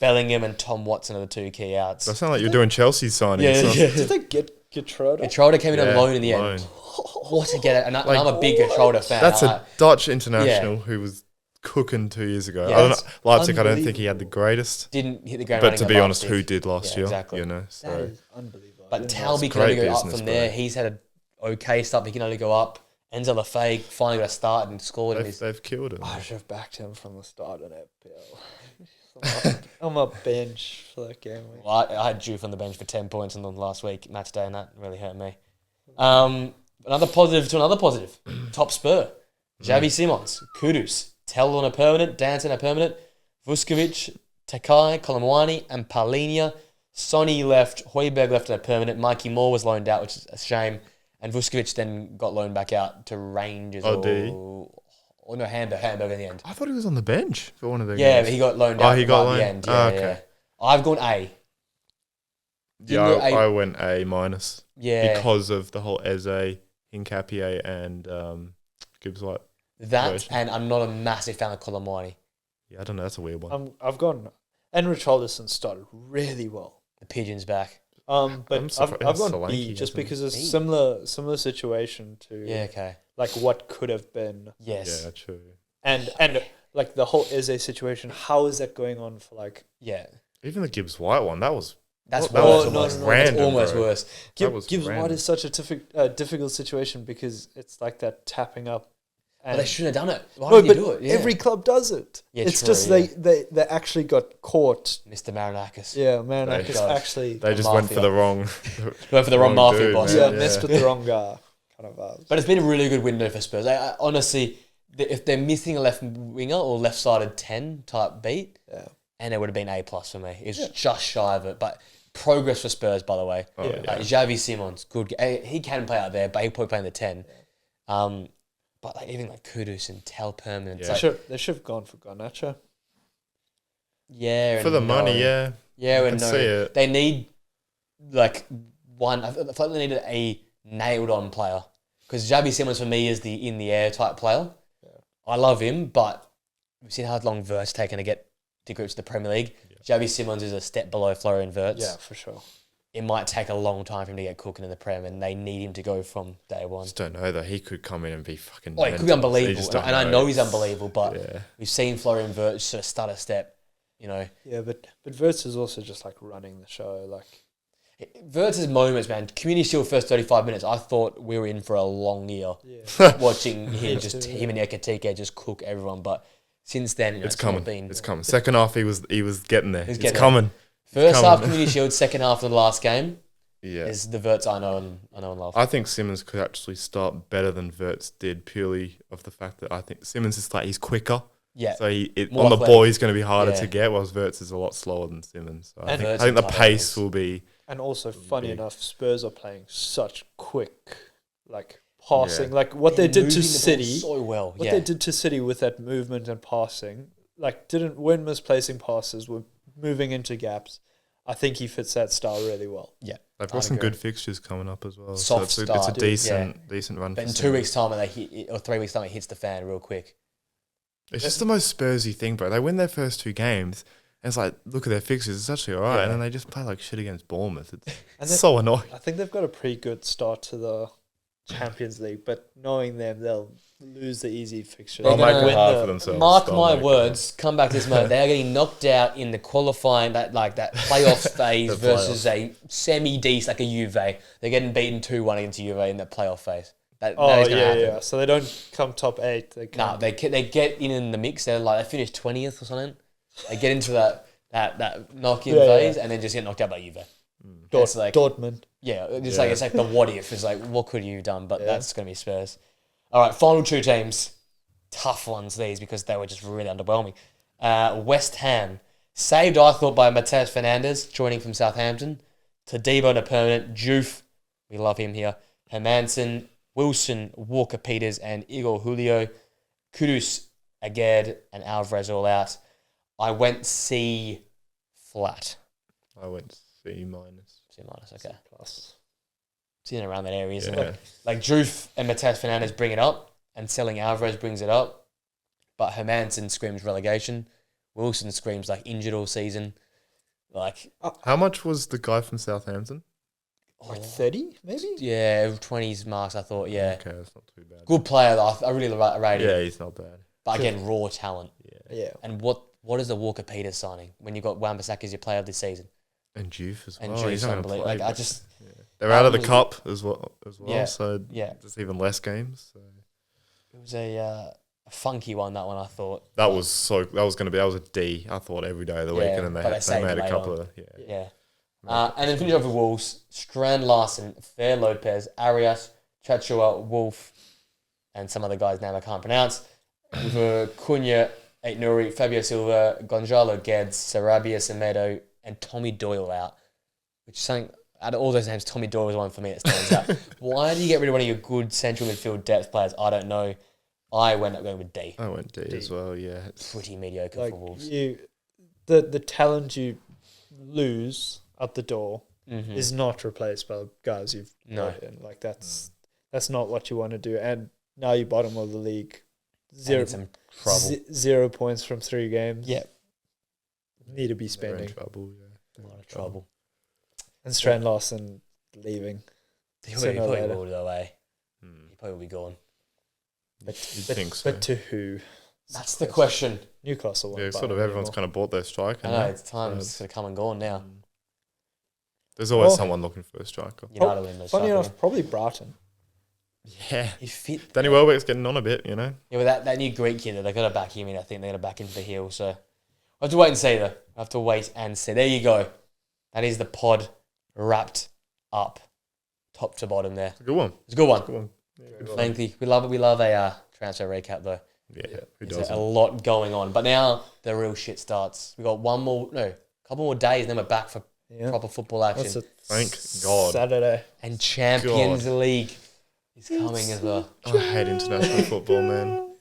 Bellingham, and Tom Watson are the two key outs. That sound like you're doing Chelsea signings. Yeah. Did they get Getrode? Getrelda came in on Yeah, loan in the loan. end. What a get it. And I'm a big Getrelda fan. That's I- a Dutch international who was cooking 2 years ago. Yeah, I don't it's know. Leipzig, I don't think he had the greatest. didn't hit the ground But running to at be honest, Leipzig. who did last Yeah, year? exactly. You know, That so is unbelievable. But Yeah. Talby can great only go up business, from there. bro. He's had an okay start, but he can only go up. Enzo Lafay finally got a start and scored. And they've killed him. I should have backed him from the start in FPL. I'm up bench for that game week. Well, I had Juve on the bench for 10 points on the last week match day, and that really hurt me. Another positive to another positive. Top Spur. Xavi Simons, Kudus, Tell on a permanent, Danton a permanent, Vuskovic, Takai, Kolomwani, and Palinia. Sonny left, Hoiberg left on a permanent, Mikey Moore was loaned out, which is a shame, and Vuskovic then got loaned back out to Rangers. Oh, did he? Or no, Hamburg in the end. I thought he was on the bench for one of the Yeah, games. but he got loaned Oh, out he right got at the loaned? end. Oh, Yeah, okay. yeah. I've gone A. Yeah, Didn't I went A minus Yeah. because of the whole Eze, Hincapié, and Gibbs White. That, version. and I'm not a massive fan of Colomwani. Yeah, I don't know. That's a weird one. I've gone, and Richarlison started really well. The Pigeon's back. But surprised I've gone Solanke B just hasn't. because it's B? similar situation to Yeah, okay. like what could have been, Yes. Yeah, true. and like the whole Eze situation. How is that going on for like? Yeah. Even the Gibbs White one, that was That's that worse. was no, almost. no, no, random, That's almost bro. worse. That was Gibbs White random. is such a difficult situation because it's like that tapping up. But they shouldn't have done it. Why No, did but you do it? Yeah. every club does it. Yeah, it's true, just yeah. they actually got caught. Mr. Marinakis. Yeah, Marinakis God. actually They just went Mafia. for the wrong. Went for the wrong mafia dude, boss. man. messed with the wrong guy. Kind of vibes. But it's been a really good window for Spurs. I honestly, if they're missing a left winger or left-sided 10 type beat, Yeah. and it would have been A+ for me. It's just shy of it. But progress for Spurs, by the way. Oh, Yeah. yeah. Like Xavi Simons, good. He can play out there, but he'll probably play in the 10. But like, even like Kudus and Tel Permanent. Yeah. They should have gone for Garnacho. Yeah. For and the no. money, yeah. Yeah, I and can no. see it. They need like one. I feel like they needed a nailed-on player because Xavi Simons for me is the in the air type player. Yeah. I love him, but we've seen how long Vert's taken to get to grips with the Premier League. Xavi Simons is a step below Florian Wirtz. Yeah, for sure. It might take a long time for him to get cooking in the Prem, and they need him to go from day one. Just don't know though. He could come in and be fucking. Oh, he could be mental. You unbelievable, just and, don't I know he's unbelievable, but Yeah. we've seen Florian Wirtz sort of stutter step. You know, Yeah, but Wirtz is also just like running the show. Like Wirtz's moments, man. Community Shield first 35 minutes. I thought we were in for a long year. yeah, Watching him Me just too, him and Ekatike just cook everyone, but since then, you know, It's not coming. been It's coming. Second half, he was getting there. He's It's getting coming. first coming. half Community Shield, second half of the last game Yeah. is the Wirtz I know and love. I think Simmons could actually start better than Wirtz did purely of the fact that I think Simmons is like he's quicker. Yeah, So More on the athletic. ball he's going to be harder Yeah. to get, whilst Wirtz is a lot slower than Simmons. So I And think Wirtz the and pace Tyrese. will be. and also funny Big. enough, Spurs are playing such quick, like passing. Yeah. Like what they They're did moving to the ball City. so well. What Yeah, they did to City with that movement and passing, like weren't misplacing passes, were moving into gaps. I think he fits that style really well. They've I'd got some agree. good fixtures coming up as well. Soft so it's a start, decent run. but for in 2 Simmons. weeks' time, they hit or 3 weeks' time, it hits the fan real quick. It's just the most Spursy thing, bro. They win their first 2 games, and it's like, look at their fixtures. It's actually all right, Yeah. and then they just play like shit against Bournemouth. It's And so annoying. I think they've got a pretty good start to the Champions League, but knowing them, they'll lose the easy fixtures. They're They'll make gonna it hard the- for themselves. Mark They'll my make it words. Come back to this moment. They are getting knocked out in the qualifying that playoff phase The versus a semi-decent like a Juve. They're getting beaten 2-1 against Juve in that playoff phase. That Oh is gonna happen. yeah. So they don't come top 8. They No, come. they get in the mix. They're like they finish 20th or something. They get into that knock-in Yeah, phase yeah. and then just get knocked out by Juve. It's like Dortmund. yeah, it's Yeah. like it's like the what if. It's like what could you have done? But that's gonna be Spurs. All right, final 2 teams. Tough ones these because they were just really underwhelming. West Ham saved I thought by Mateus Fernandes joining from Southampton. Tadibo to permanent. Juve, we love him here. Hermanson, Wilson, Walker Peters, and Igor Julio. Kudus, Aged, and Alvarez all out. I went C flat. I went C minus. C minus, okay. Plus. It's in and around that area, isn't Yeah. it? Like Juve and Mateus Fernandes bring it up, and selling Alvarez brings it up. But Hermanson screams relegation. Wilson screams like injured all season. Like, How much was the guy from Southampton? Like 30, maybe? yeah, 20s marks, I thought, yeah. Okay, that's not too bad. Good player, though. I really rate him. Yeah, he's not bad. But again, raw talent. Yeah. Yeah. And what is the Walker Peters signing when you got Wan-Bissaka as your player of this season? And Juve as well. And He's Juve's not gonna unbelievable. play, Like, I but- just, They're out of the was- cup as well. Yeah, So yeah. there's even less games. So. it was a funky one, that one, I thought. That was a D. I thought every day of the week, Yeah, and then but they they saved made it a later couple on. of Yeah. And then finish off with Wolves. Strand Larson, Fair Lopez, Arias, Chachua, Wolf, and some other guys' name I can't pronounce. With Cunha, Ait Nuri, Fabio Silva, Gonzalo Guedes, Sarabia Semedo, and Tommy Doyle out. Which is something, out of all those names, Tommy Doyle was one for me that stands out. Why do you get rid of one of your good central midfield depth players? I don't know. I went up going with D. I went D as well. Yeah, Pretty mediocre Like for Wolves. the talent you lose at the door is not replaced by the guys you've brought in. Like that's not what you want to do. And now you're bottom of the league. Some trouble. 0 points from 3 games. Yeah. Need to be They're in spending. trouble, yeah. A lot of trouble. And Strand Larson leaving. He Sooner or probably later. will go away. He probably will be gone. You'd think so. But to who? That's the question. Newcastle won't Yeah, buy sort of him everyone's anymore. kind of bought their striker. I know, now. it's time. It's sort of come and gone now. There's always Well- someone looking for a striker. United win the Funny striker. enough, probably Brighton. Yeah. He fit. Danny Welbeck's getting on a bit, you know. Yeah, with that new Greek kid, they've got to back him in. I think they're going to back him for the heel. So I have to wait and see, though. I have to wait and see. There you go. That is the pod wrapped up, top to bottom there. It's a good one. It's a good one. Good one. Yeah, good one. Lengthy. We love it. We love a transfer recap, though. Yeah, who There's doesn't? a lot going on. But now the real shit starts. We got a couple more days, and then we're back for Yeah. proper football action. What's it? Thank God. Saturday. And Champions League is coming as well. I hate international football, man.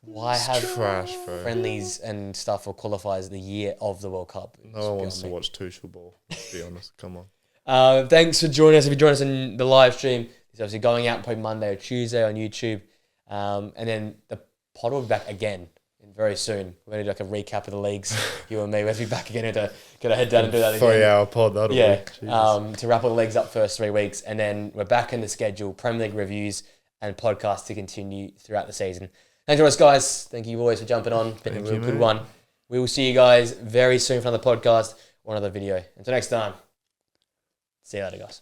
Why have Trash, bro. friendlies and stuff or qualifiers the year of the World Cup? It's No one wants to beyond me. watch Tuchel ball, to be honest. Come on. Thanks for joining us. If you join us in the live stream, it's obviously going out probably Monday or Tuesday on YouTube. And then the pod will be back again very soon. We're going to do like a recap of the leagues, you and me. We'll be back again to get our head down and do that again. 3-hour pod, that'll Yeah, be. Jesus. to wrap all the leagues up first 3 weeks. And then we're back in the schedule, Premier League reviews and podcasts to continue throughout the season. Thanks for us, guys. Thank you always for jumping on. Been a Thank real you, good mate. one. We will see you guys very soon for another podcast or another video. Until next time, see you later, guys.